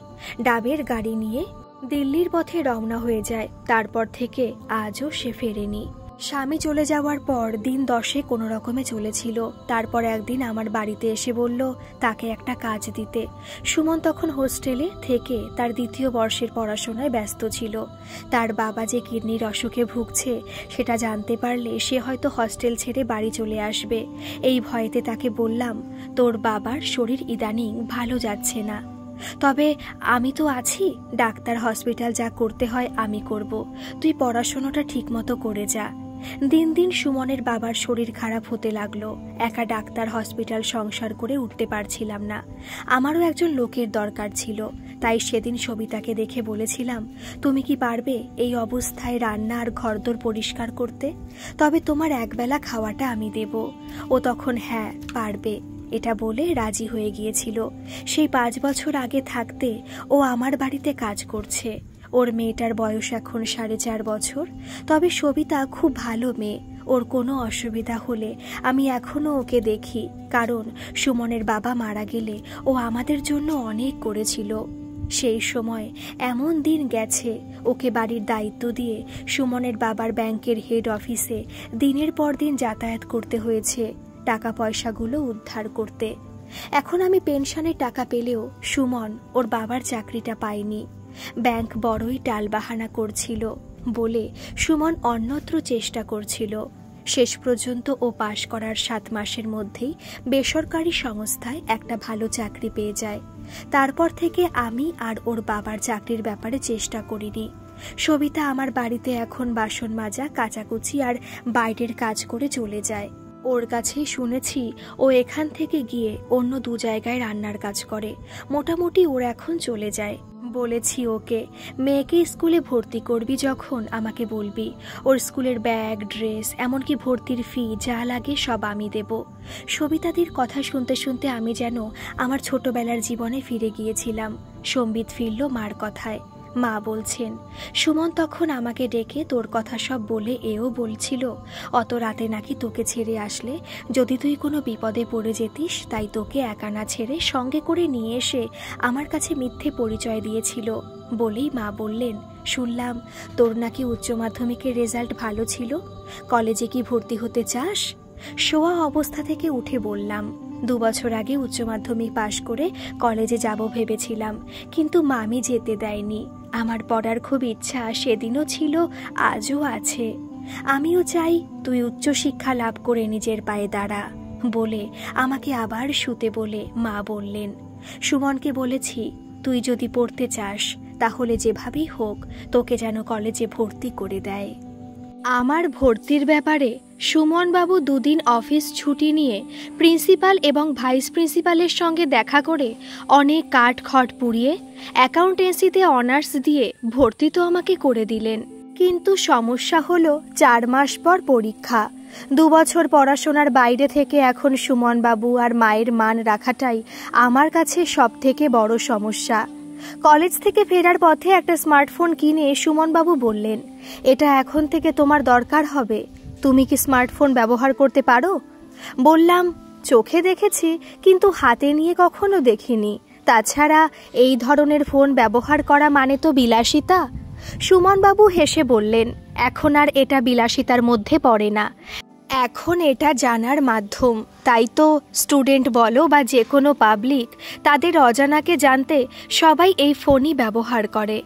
ডাবের গাড়ি নিয়ে দিল্লির পথে রওনা হয়ে যায়। তারপর থেকে আজও সে ফেরেনি। স্বামী চলে যাওয়ার পর দিন 10 কোনো রকমে চলেছিল। তারপর একদিন আমার বাড়িতে এসে বলল তাকে একটা কাজ দিতে। সুমন তখন হোস্টেলে থেকে তার 2য় বর্ষের পড়াশোনায় ব্যস্ত ছিল। তার বাবা যে কিডনির অসুখে ভুগছে সেটা জানতে পারলে সে হয়তো হস্টেল ছেড়ে বাড়ি চলে আসবে। এই ভয়েতে তাকে বললাম, তোর বাবার শরীর ইদানিং ভালো যাচ্ছে না, তবে আমি তো আছি, ডাক্তার হসপিটাল যা করতে হয় আমি করব, তুই পড়াশোনাটা ঠিক মতো করে যা। দিন দিন সুমনের বাবার শরীর খারাপ হতে লাগলো। একা ডাক্তার হসপিটাল সংসার করে উঠতে পারছিলাম না। আমারও একজন লোকের দরকার ছিল। তাই সেদিন সবিতাকে দেখে বলেছিলাম, তুমি কি পারবে এই অবস্থায় রান্না আর ঘরদোর পরিষ্কার করতে? তবে তোমার একবেলা খাওয়াটা আমি দেব। ও তখন হ্যাঁ পারবে এটা বলে রাজি হয়ে গিয়েছিল। সেই 5 বছর আগে থাকতে ও আমার বাড়িতে কাজ করছে। ওর মেয়েটার বয়স এখন 4.5 বছর। তবে সবিতা খুব ভালো মেয়ে। ওর কোনো অসুবিধা হলে আমি এখনো ওকে দেখি, কারণ সুমনের বাবা মারা গেলে ও আমাদের জন্য অনেক করেছিল। সেই সময় এমন দিন গেছে ওকে বাড়ির দায়িত্ব দিয়ে সুমনের বাবার ব্যাংকের হেড অফিসে দিনের পর দিন যাতায়াত করতে হয়েছে টাকা পয়সাগুলো উদ্ধার করতে। এখন আমি পেনশনের টাকা পেলেও সুমন ওর বাবার চাকরিটা পায়নি। ব্যাংক বড়ই টালবাহানা করছিল বলে সুমন অন্যত্র চেষ্টা করছিল। শেষ পর্যন্ত ও পাশ করার 7 মাসের মধ্যেই বেসরকারি সংস্থায় একটা ভালো চাকরি পেয়ে যায়। তারপর থেকে আমি আর ওর বাবার চাকরির ব্যাপারে চেষ্টা করিনি। সবিতা আমার বাড়িতে এখন বাসন মাজা, কাচাকুচি আর বাইরের কাজ করে চলে যায়। ওর কাছেই শুনেছি ও এখান থেকে গিয়ে অন্য 2 জায়গায় রান্নার কাজ করে। মোটামুটি ওর এখন চলে যায়। বলেছি ওকে, মেয়েকে স্কুলে ভর্তি করবি যখন আমাকে বলবি। ওর স্কুলের ব্যাগ, ড্রেস, এমনকি ভর্তির ফি যা লাগে সব আমি দেব। সবিতাদির কথা শুনতে শুনতে আমি যেন আমার ছোটবেলার জীবনে ফিরে গিয়েছিলাম। সম্বিত ফিরল মার কথায়। মা বলছেন, সুমন তখন আমাকে ডেকে তোর কথা সব বলে এও বলছিল অত রাতে নাকি তোকে ছেড়ে আসলে যদি তুই কোনো বিপদে পড়ে যেতিস, তাই তোকে একা না ছেড়ে সঙ্গে করে নিয়ে এসে আমার কাছে মিথ্যে পরিচয় দিয়েছিল। বলেই মা বললেন, শুনলাম তোর নাকি উচ্চ মাধ্যমিকের রেজাল্ট ভালো ছিল, কলেজে কি ভর্তি হতে চাস? শোয়া অবস্থা থেকে উঠে বললাম, 2 বছর আগে উচ্চ মাধ্যমিক পাশ করে কলেজে যাব ভেবেছিলাম, কিন্তু মামি যেতে দেয়নি। আমার পড়ার খুব ইচ্ছা সেদিনও ছিল, আজও আছে। আমিও চাই তুই উচ্চ শিক্ষা লাভ করে নিজের পায়ে দাঁড়া। বলে আমাকে আবার শুতে বলে মা বললেন, সুমনকে বলেছি তুই যদি পড়তে চাস তাহলে যেভাবেই হোক তোকে যেন কলেজে ভর্তি করে দেয়। আমার ভর্তির ব্যাপারে সুমনবাবু 2 দিন অফিস ছুটি নিয়ে প্রিন্সিপাল এবং ভাইস প্রিন্সিপালের সঙ্গে দেখা করে অনেক কাঠখড় পুড়িয়ে অ্যাকাউন্টেন্সিতে অনার্স দিয়ে ভর্তি তো আমাকে করে দিলেন। কিন্তু সমস্যা হলো 4 মাস পর পরীক্ষা। 2 বছর পড়াশোনার বাইরে থেকে এখন সুমন বাবু আর মায়ের মান রাখাটাই আমার কাছে সবথেকে বড় সমস্যা। কলেজ থেকে ফেরার পথে একটা স্মার্টফোন কিনে সুমন বাবু বললেন, এটা এখন থেকে তোমার দরকার হবে, তুমি কি স্মার্টফোন ব্যবহার করতে পারো? বললাম, চোখে দেখেছি কিন্তু হাতে নিয়ে কখনো দেখিনি, তাছাড়া এই ধরনের ফোন ব্যবহার করা মানে তো বিলাসিতা। সুমন বাবু হেসে বললেন, এখন আর এটা বিলাসিতার মধ্যে পড়ে না, এখন এটা জানার মাধ্যম। তাই তো স্টুডেন্ট বলো বা যে কোনো পাবলিক, তাদের অজানাকে জানতে সবাই এই ফোনই ব্যবহার করে।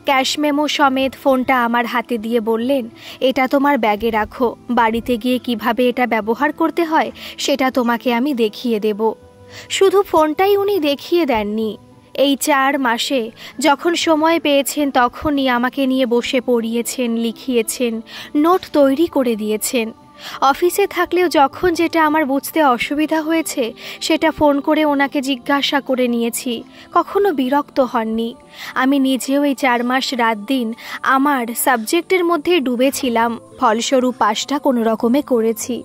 ক্যাশ মেমো সমেত ফোনটা আমার হাতে দিয়ে বললেন, এটা তোমার ব্যাগে রাখো, বাড়িতে গিয়ে কিভাবে এটা ব্যবহার করতে হয় সেটা তোমাকে আমি দেখিয়ে দেব। শুধু ফোনটাই উনি দেখিয়ে দেননি, এই 4 মাসে যখন সময় পেয়েছেন তখনই আমাকে নিয়ে বসে পড়িয়েছেন, লিখিয়েছেন, নোট তৈরি করে দিয়েছেন। অফিসে থাকলেও যখন যেটা আমার বুঝতে অসুবিধা হয়েছে সেটা ফোন করে ওনাকে জিজ্ঞাসা করে নিয়েছি, কখনো বিরক্ত হননি। আমি নিজেও এই 4 মাস রাত দিন আমার সাবজেক্টের মধ্যে ডুবেছিলাম, ফলস্বরূপ পাসটা কোনো রকমে করেছি।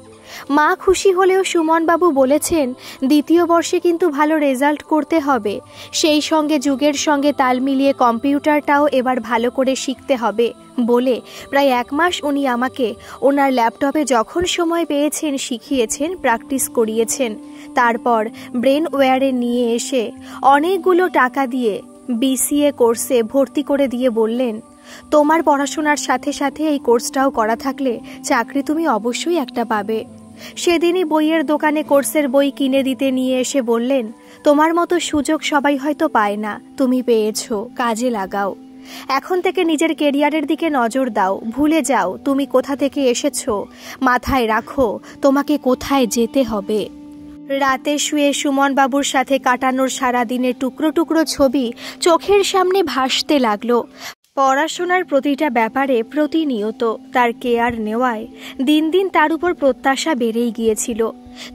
মা খুশি হলেও সুমনবাবু বলেছেন, 2য় বর্ষে কিন্তু ভালো রেজাল্ট করতে হবে, সেই সঙ্গে যুগের সঙ্গে তাল মিলিয়ে কম্পিউটারটাও এবার ভালো করে শিখতে হবে বলে প্রায় 1 মাস উনি আমাকে ওনার ল্যাপটপে যখন সময় পেয়েছেন শিখিয়েছেন, প্র্যাকটিস করিয়েছেন। তারপর ব্রেন ওয়্যারে নিয়ে এসে অনেকগুলো টাকা দিয়ে BCA কোর্সে ভর্তি করে দিয়ে বললেন, তোমার পড়াশোনার সাথে সাথে এই কোর্সটাও করা থাকলে চাকরি তুমি অবশ্যই একটা পাবে। সেদিনই বইয়ের দোকানে কোর্সের বই কিনে দিতে নিয়ে এসে বললেন, তোমার মতো সুযোগ সবাই হয়তো পায় না, তুমি পেয়েছো, কাজে লাগাও। এখন থেকে নিজের কেরিয়ারের দিকে নজর দাও, ভুলে যাও তুমি কোথা থেকে এসেছো, মাথায় রাখো তোমাকে কোথায় যেতে হবে। রাতে শুয়ে সুমন বাবুর সাথে কাটানোর সারাদিনের টুকরো টুকরো ছবি চোখের সামনে ভাসতে লাগলো। পড়াশোনার প্রতিটা ব্যাপারে প্রতিনিয়ত তার কেয়ার নেওয়ায় দিন দিন তার উপর প্রত্যাশা বেড়েই গিয়েছিল।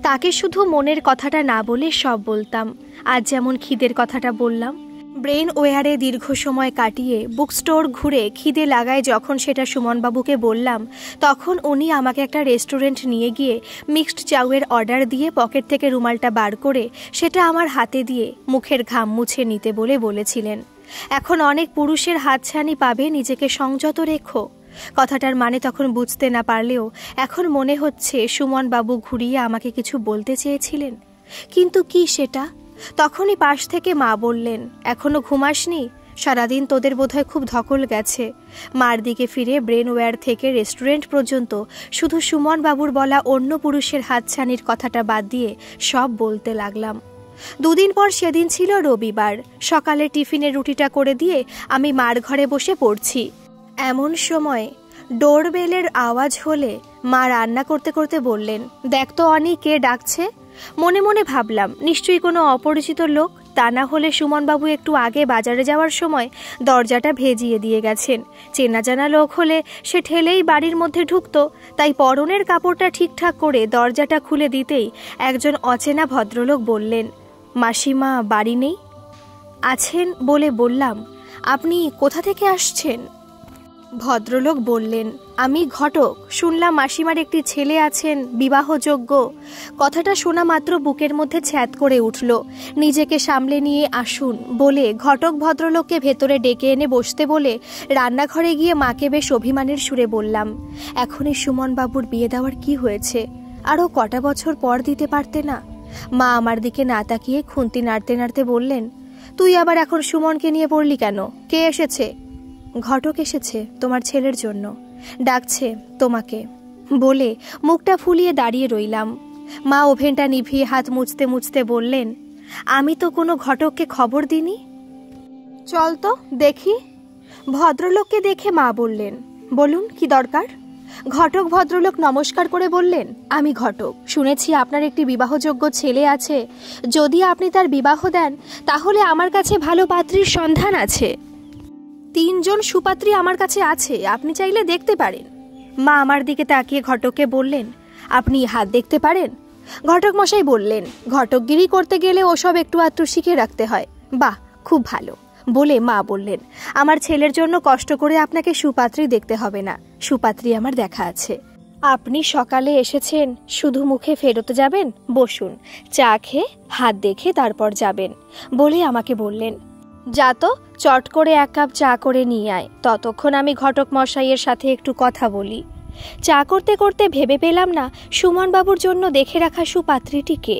তাকে শুধু মনের কথাটা না বলে সব বলতাম। আজ যেমন খিদের কথাটা বললাম। ব্রেন ওয়্যারে দীর্ঘ সময় কাটিয়ে বুক স্টোর ঘুরে খিদে লাগায় যখন সেটা সুমনবাবুকে বললাম, তখন উনি আমাকে একটা রেস্টুরেন্ট নিয়ে গিয়ে মিক্সড চাউয়ের অর্ডার দিয়ে পকেট থেকে রুমালটা বার করে সেটা আমার হাতে দিয়ে মুখের ঘাম মুছে নিতে বলে বলেছিলেন, এখন অনেক পুরুষের হাতছানি পাবে, নিজেকে সংযত রেখো। কথাটার মানে তখন বুঝতে না পারলেও এখন মনে হচ্ছে সুমনবাবু ঘুরিয়ে আমাকে কিছু বলতে চেয়েছিলেন, কিন্তু কি সেটা? তখনই পাশ থেকে মা বললেন, এখনো ঘুমাসনি? সারাদিন তোদের বোধহয় খুব ধকল গেছে। মার দিকে ফিরে ব্রেন ওয়্যার থেকে রেস্টুরেন্ট পর্যন্ত শুধু সুমন বাবুর বলা অন্য পুরুষের হাতছানির কথাটা বাদ দিয়ে সব বলতে লাগলাম। 2 দিন পর সেদিন ছিল রবিবার। সকালে টিফিনের রুটিটা করে দিয়ে আমি মার ঘরে বসে পড়ছি। এমন সময় ডোরবেলের আওয়াজ হলে মা রান্না করতে করতে বললেন, দেখ তো অনি, কে ডাকছে। মনে মনে ভাবলাম নিশ্চয়ই কোনো অপরিচিত লোক, তা না হলে সুমনবাবু একটু আগে বাজারে যাওয়ার সময় দরজাটা ভেজিয়ে দিয়ে গেছেন। চেনা জানা লোক হলে সে ঠেলেই বাড়ির মধ্যে ঢুকতো, তাই পরনের কাপড়টা ঠিকঠাক করে দরজাটা খুলে দিতেই একজন অচেনা ভদ্রলোক বললেন, মাসিমা বাড়ি নেই? আছেন বলে বললাম, আপনি কোথা থেকে আসছেন? ভদ্রলোক বললেন, আমি ঘটক, শুনলাম মাসিমার একটি ছেলে আছেন, বিবাহযোগ্য। কথাটা শোনা মাত্র বুকের মধ্যে ছ্যাদ করে উঠল। নিজেকে সামলে নিয়ে আসুন বলে ঘটক ভদ্রলোককে ভেতরে ডেকে এনে বসতে বলে রান্নাঘরে গিয়ে মাকে বেশ অভিমানের সুরে বললাম, এখনই সুমনবাবুর বিয়ে দেওয়ার কি হয়েছে? আরও কটা বছর পর দিতে পারতে না? মা আমার দিকে না তাকিয়ে খুন্তি নাড়তে নাড়তে বললেন, তুই আবার এখন সুমনকে নিয়ে পড়লি কেন? কে এসেছে? ঘটক এসেছে তোমার ছেলের জন্য, ডাকছে তোমাকে বলে মুখটা ফুলিয়ে দাঁড়িয়ে রইলাম। মা ওভেনটা নিভিয়ে হাত মুছতে মুছতে বললেন, আমি তো কোনো ঘটককে খবর দিইনি। চল তো দেখি। ভদ্রলোককে দেখে মা বললেন, বলুন কি দরকার? ঘটক ভদ্রলোক নমস্কার করে বললেন, আমি ঘটক, শুনেছি আপনার একটি বিবাহযোগ্য ছেলে আছে। যদি আপনি তার বিবাহ দেন তাহলে আমার কাছে ভালো পাত্রীর সন্ধান আছে। 3 জন সুপাত্রী আমার কাছে আছে, আপনি চাইলে দেখতে পারেন। মা আমার দিকে তাকিয়ে ঘটককে বললেন, আপনি হাত দেখতে পারেন? ঘটক মশাই বললেন, ঘটকগিরি করতে গেলে ওসব একটু আধটু শিখে রাখতে হয়। বাহ, খুব ভালো। বলে মা বললেন, আমার ছেলের জন্য কষ্ট করে আপনাকে সুপাত্রী দেখতে হবে না, সুপাত্রী আমার দেখা আছে। আপনি সকালে এসেছেন, শুধু মুখে ফেরত যাবেন, বসুন, চা খেয়ে হাত দেখে তারপর যাবেন বলে আমাকে বললেন, যা তো চট করে 1 কাপ চা করে নিয়ে আয়, ততক্ষণ আমি ঘটক মশাইয়ের সাথে একটু কথা বলি। চা করতে করতে ভেবে পেলাম না সুমনবাবুর জন্য দেখে রাখা সুপাত্রীটিকে।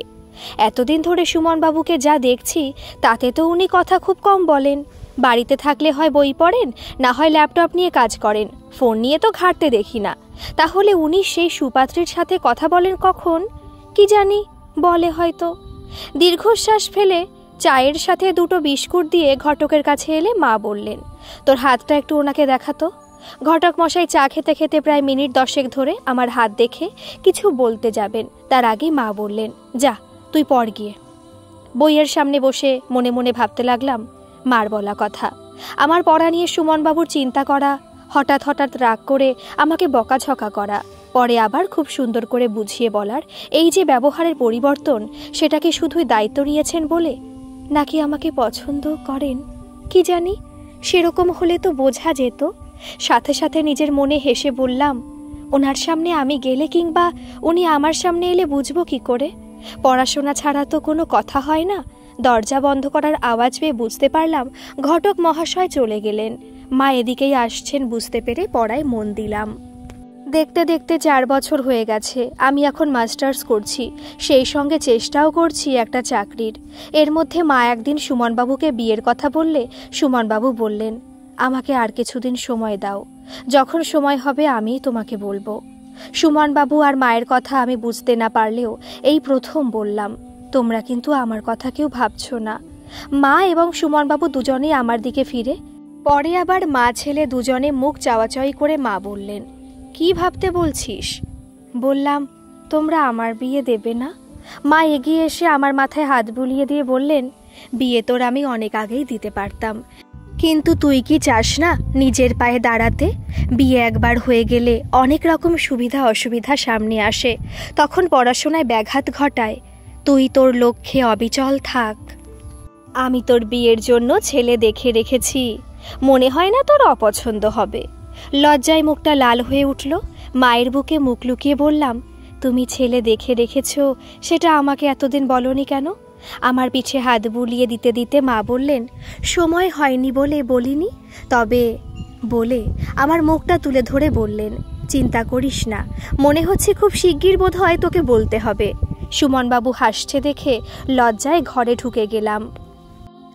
এতদিন ধরে সুমনবাবুকে যা দেখছি তাতে তো উনি কথা খুব কম বলেন। বাড়িতে থাকলে হয় বই পড়েন, না হয় ল্যাপটপ নিয়ে কাজ করেন, ফোন নিয়ে তো ঘাঁটতে দেখি না। তাহলে উনি সেই সুপাত্রীর সাথে কথা বলেন কখন? কি জানি, বলে হয়তো। দীর্ঘশ্বাস ফেলে চায়ের সাথে 2টো বিস্কুট দিয়ে ঘটকের কাছে এলে মা বললেন, তোর হাতটা একটু ওনাকে দেখাতো। ঘটক মশাই চা খেতে খেতে প্রায় মিনিট 10 ধরে আমার হাত দেখে কিছু বলতে যাবেন, তার আগে মা বললেন, যা তুই পড় গিয়ে। বইয়ের সামনে বসে মনে মনে ভাবতে লাগলাম মার বলা কথা। আমার পড়া নিয়ে সুমনবাবুর চিন্তা করা, হঠাৎ হঠাৎ রাগ করে আমাকে বকাঝকা করা, পরে আবার খুব সুন্দর করে বুঝিয়ে বলার এই যে ব্যবহারের পরিবর্তন, সেটা কি শুধুই দায়িত্ব নিয়েছেন বলে, নাকি আমাকে পছন্দ করেন? কি জানি, সেরকম হলে তো বোঝা যেত। সাথে সাথে নিজের মনে হেসে বললাম, ওনার সামনে আমি গেলে কিংবা উনি আমার সামনে এলে বুঝবো কি করে? পড়াশোনা ছাড়া তো কোনো কথা হয় না। দরজা বন্ধ করার আওয়াজ পেয়ে বুঝতে পারলাম ঘটক মহাশয় চলে গেলেন। মা এদিকেই আসছেন বুঝতে পেরে পড়ায় মন দিলাম। দেখতে দেখতে 4 বছর হয়ে গেছে। আমি এখন মাস্টার্স করছি, সেই সঙ্গে চেষ্টাও করছি একটা চাকরির। এর মধ্যে মা একদিন সুমনবাবুকে বিয়ের কথা বললে সুমনবাবু বললেন, আমাকে আর কিছুদিন সময় দাও, যখন সময় হবে আমিই তোমাকে বলবো। সুমনবাবু আর মায়ের কথা আমি বুঝতে না পারলেও এই প্রথম বললাম, তোমরা কিন্তু আমার কথা কেউ ভাবছো না। মা এবং সুমনবাবু দুজনেই আমার দিকে ফিরে পরে আবার মা ছেলে দুজনে মুখ চাওয়াচাওয়ি করে মা বললেন, কি ভাবতে বলছিস? বললাম, তোমরা আমার বিয়ে দেবে না? মা এগিয়ে এসে আমার মাথায় হাত বুলিয়ে দিয়ে বললেন, বিয়ে তোর আমি অনেক আগেই দিতে পারতাম, কিন্তু তুই কি চাস না নিজের পায়ে দাঁড়াতে? বিয়ে একবার হয়ে গেলে অনেক রকম সুবিধা অসুবিধা সামনে আসে, তখন পড়াশোনায় ব্যাঘাত ঘটায়। তুই তোর লক্ষ্যে অবিচল থাক। আমি তোর বিয়ের জন্য ছেলে দেখে রেখেছি, মনে হয় না তোর অপছন্দ হবে। লজ্জায় মুখটা লাল হয়ে উঠল। মায়ের বুকে মুখ লুকিয়ে বললাম, তুমি ছেলে দেখে রেখেছ, সেটা আমাকে এতদিন বলনি কেন? আমার পিঠে হাত বুলিয়ে দিতে দিতে মা বললেন, সময় হয়নি বলে বলিনি, তবে বলে আমার মুখটা তুলে ধরে বললেন, চিন্তা করিস না, মনে হচ্ছে খুব শিগগির বোধ হয় তোকে বলতে হবে। সুমনবাবু হাসছে দেখে লজ্জায় ঘরে ঢুকে গেলাম।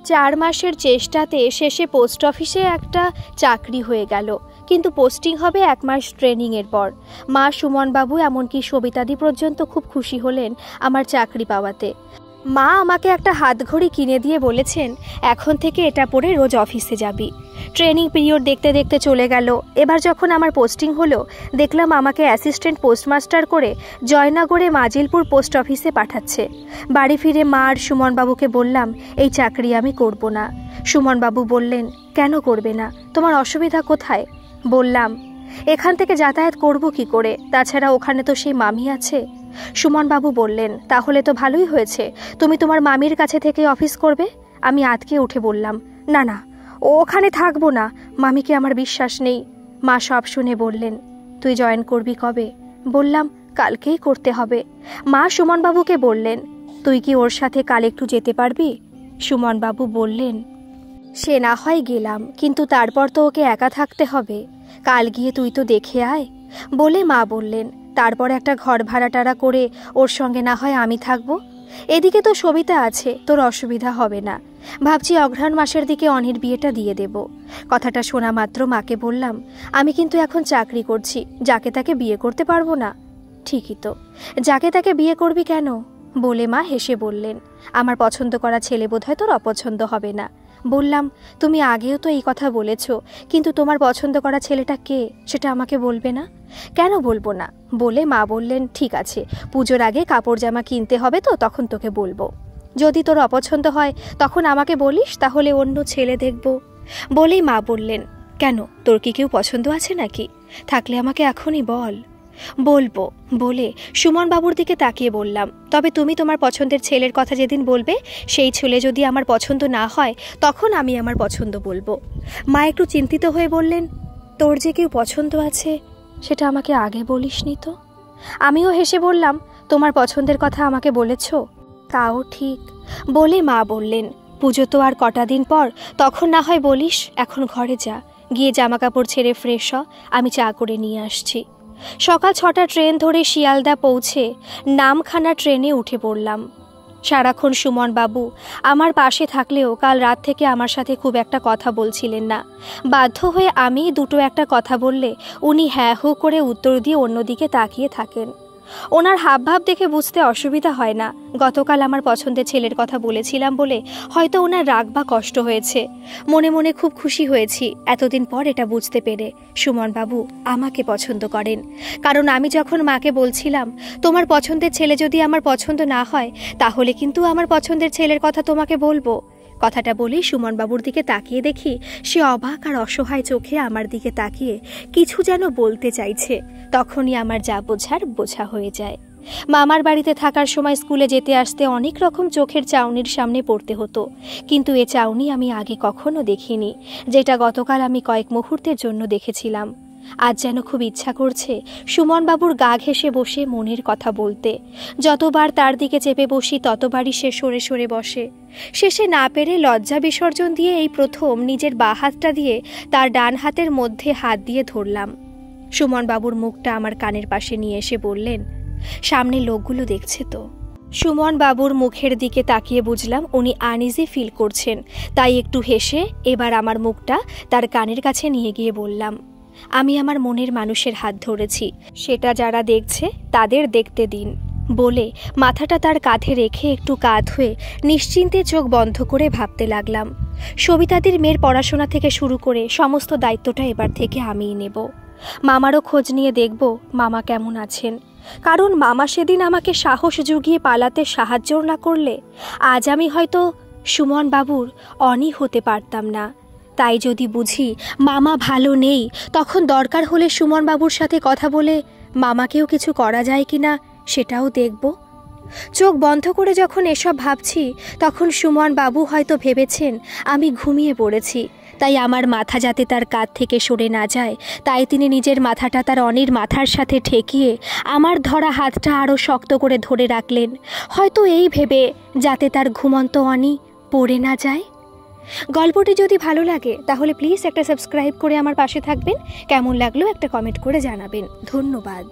4 মাসের চেষ্টাতে শেষে পোস্ট অফিসে একটা চাকরি হয়ে গেল, কিন্তু পোস্টিং হবে 1 মাস ট্রেনিংয়ের পর। মা, সুমনবাবু এমনকি সবিতাদি পর্যন্ত খুব খুশি হলেন আমার চাকরি পাওয়াতে। মা আমাকে একটা হাতঘড়ি কিনে দিয়ে বলেছেন, এখন থেকে এটা পরে রোজ অফিসে যাবি। ট্রেনিং পিরিয়ড দেখতে দেখতে চলে গেল। এবার যখন আমার পোস্টিং হলো, দেখলাম আমাকে অ্যাসিস্ট্যান্ট পোস্টমাস্টার করে জয়নগরে মাজিলপুর পোস্ট অফিসে পাঠাচ্ছে। বাড়ি ফিরে মা আর সুমনবাবুকে বললাম, এই চাকরি আমি করব না। সুমনবাবু বললেন, কেন করবে না? তোমার অসুবিধা কোথায়? বললাম, এখান থেকে যাতায়াত করব কি করে, তাছাড়া ওখানে তো সেই মামি আছে। সুমনবাবু বললেন, তাহলে তো ভালোই হয়েছে, তুমি তোমার মামির কাছে থেকে অফিস করবে। আমি আতকে উঠে বললাম, না না, ওখানে থাকবো না, মামিকে আমার বিশ্বাস নেই। মা সব শুনে বললেন, তুই জয়েন করবি কবে? বললাম, কালকেই করতে হবে। মা সুমনবাবুকে বললেন, তুই কি ওর সাথে কাল একটু যেতে পারবি? সুমনবাবু বললেন, সে না হয় গেলাম, কিন্তু তারপর তো ওকে একা থাকতে হবে। কাল গিয়ে তুই তো দেখে আয়। বলে মা বললেন, তারপর একটা ঘর ভাড়াটারা করে ওর সঙ্গে না হয় আমি থাকবো। এদিকে তো সবিতা আছে, তোর অসুবিধা হবে না। ভাবছি অঘ্রাণ মাসের দিকে অনির বিয়েটা দিয়ে দেব। কথাটা শোনা মাত্র মাকে বললাম, আমি কিন্তু এখন চাকরি করছি, যাকে তাকে বিয়ে করতে পারবো না। ঠিকই তো, যাকে তাকে বিয়ে করবি কেন? বলে মা হেসে বললেন, আমার পছন্দ করা ছেলে বোধহয় তোর অপছন্দ হবে না। বললাম, তুমি আগেও তো এই কথা বলেছ, কিন্তু তোমার পছন্দ করা ছেলেটা কে সেটা আমাকে বলবে না? কেন বলবো না? বলে মা বললেন, ঠিক আছে, পুজোর আগে কাপড় জামা কিনতে হবে তো, তখন তোকে বলবো। যদি তোর অপছন্দ হয় তখন আমাকে বলিস, তাহলে অন্য ছেলে দেখব। বলেই মা বললেন, কেন, তোর কি কেউ পছন্দ আছে নাকি? থাকলে আমাকে এখনই বল। বলবো বলে সুমন বাবুর দিকে তাকিয়ে বললাম, তবে তুমি তোমার পছন্দের ছেলের কথা যেদিন বলবে সেই ছেলে যদি আমার পছন্দ না হয় তখন আমি আমার পছন্দ বলবো। মা একটু চিন্তিত হয়ে বললেন, তোর যে কেউ পছন্দ আছে সেটা আমাকে আগে বলিসনি তো। আমিও হেসে বললাম, তোমার পছন্দের কথা আমাকে বলেছ? তাও ঠিক। বলে মা বললেন, পুজো তো আর কটা দিন পর, তখন না হয় বলিস। এখন ঘরে যা, গিয়ে জামা কাপড় ছেড়ে ফ্রেশ হ, আমি চা করে নিয়ে আসছি। সকাল 6টা ট্রেন ধরে শিয়ালদা পৌঁছে নামখানা ট্রেনে উঠে পড়লাম। সারাক্ষণ সুমন বাবু আমার পাশে থাকলেও কাল রাত থেকে আমার সাথে খুব একটা কথা বলছিলেন না। বাধ্য হয়ে আমি দুটো একটা কথা বললে উনি হ্যাঁ হু করে উত্তর দিয়ে অন্যদিকে তাকিয়ে থাকেন। ওনার হাবভাব দেখে বুঝতে অসুবিধা হয় না গতকাল আমার পছন্দের ছেলের কথা বলেছিলাম বলে হয়তো ওনার রাগ বা কষ্ট হয়েছে। মনে মনে খুব খুশি হয়েছি এতদিন পর এটা বুঝতে পেরে সুমন বাবু আমাকে পছন্দ করেন। কারণ আমি যখন মাকে বলছিলাম, তোমার পছন্দের ছেলে যদি আমার পছন্দ না হয় তাহলে কিন্তু আমার পছন্দের ছেলের কথা তোমাকে বলবো, কথাটা বলেই সুমন বাবুর দিকে তাকিয়ে দেখি সে অবাক আর অসহায় চোখে আমার দিকে তাকিয়ে কিছু যেন বলতে চাইছে। তখনই আমার যা বোঝার বোঝা হয়ে যায়। মামার বাড়িতে থাকার সময় স্কুলে যেতে আসতে অনেক রকম চোখের চাউনির সামনে পড়তে হতো, কিন্তু এ চাউনি আমি আগে কখনো দেখিনি, যেটা গতকাল আমি কয়েক মুহূর্তের জন্য দেখেছিলাম। আজ যেন খুব ইচ্ছা করছে সুমন বাবুর গা ঘেঁষে বসে মনের কথা বলতে। যতবার তার দিকে চেপে বসি ততবারই সে সরে সরে বসে। শেষে না পেরে লজ্জা বিসর্জন দিয়ে এই প্রথম নিজের বাঁ হাতটা দিয়ে তার ডান হাতের মধ্যে হাত দিয়ে ধরলাম। সুমন বাবুর মুখটা আমার কানের পাশে নিয়ে এসে বললেন, সামনে লোকগুলো দেখছে তো। সুমন বাবুর মুখের দিকে তাকিয়ে বুঝলাম উনি আনইজি ফিল করছেন, তাই একটু হেসে এবার আমার মুখটা তার কানের কাছে নিয়ে গিয়ে বললাম, আমি আমার মনের মানুষের হাত ধরেছি, সেটা যারা দেখছে তাদের দেখতে দিন। বলে মাথাটা তার কাঁধে রেখে একটু কাঁধ হয়ে নিশ্চিন্তে চোখ বন্ধ করে ভাবতে লাগলাম। সবিতাদির মেয়ের পড়াশোনা থেকে শুরু করে সমস্ত দায়িত্বটা এবার থেকে আমিই নেব। মামারও খোঁজ নিয়ে দেখব মামা কেমন আছেন, কারণ মামা সেদিন আমাকে সাহস জুগিয়ে পালাতে সাহায্য না করলে আজ আমি হয়তো সুমন বাবুর অনি হতে পারতাম না। তাই যদি বুঝি মামা ভালো নেই, তখন দরকার হলে সুমন বাবুর সাথে কথা বলে মামাকেও কিছু করা যায় কিনা সেটাও দেখব। চোখ বন্ধ করে যখন এসব ভাবছি তখন সুমন বাবু হয়তো ভেবেছেন আমি ঘুমিয়ে পড়েছি, তাই আমার মাথা যাতে তার কাঁধ থেকে সরে না যায় তাই তিনি নিজের মাথাটা তার অনির মাথার সাথে ঠেকিয়ে আমার ধরা হাতটা আরও শক্ত করে ধরে রাখলেন, হয়তো এই ভেবে যাতে তার ঘুমন্ত অনি পড়ে না যায়। গল্পটি যদি ভালো লাগে তাহলে প্লিজ একটা সাবস্ক্রাইব করে আমার পাশে থাকবেন। কেমন লাগলো একটা কমেন্ট করে জানাবেন। ধন্যবাদ।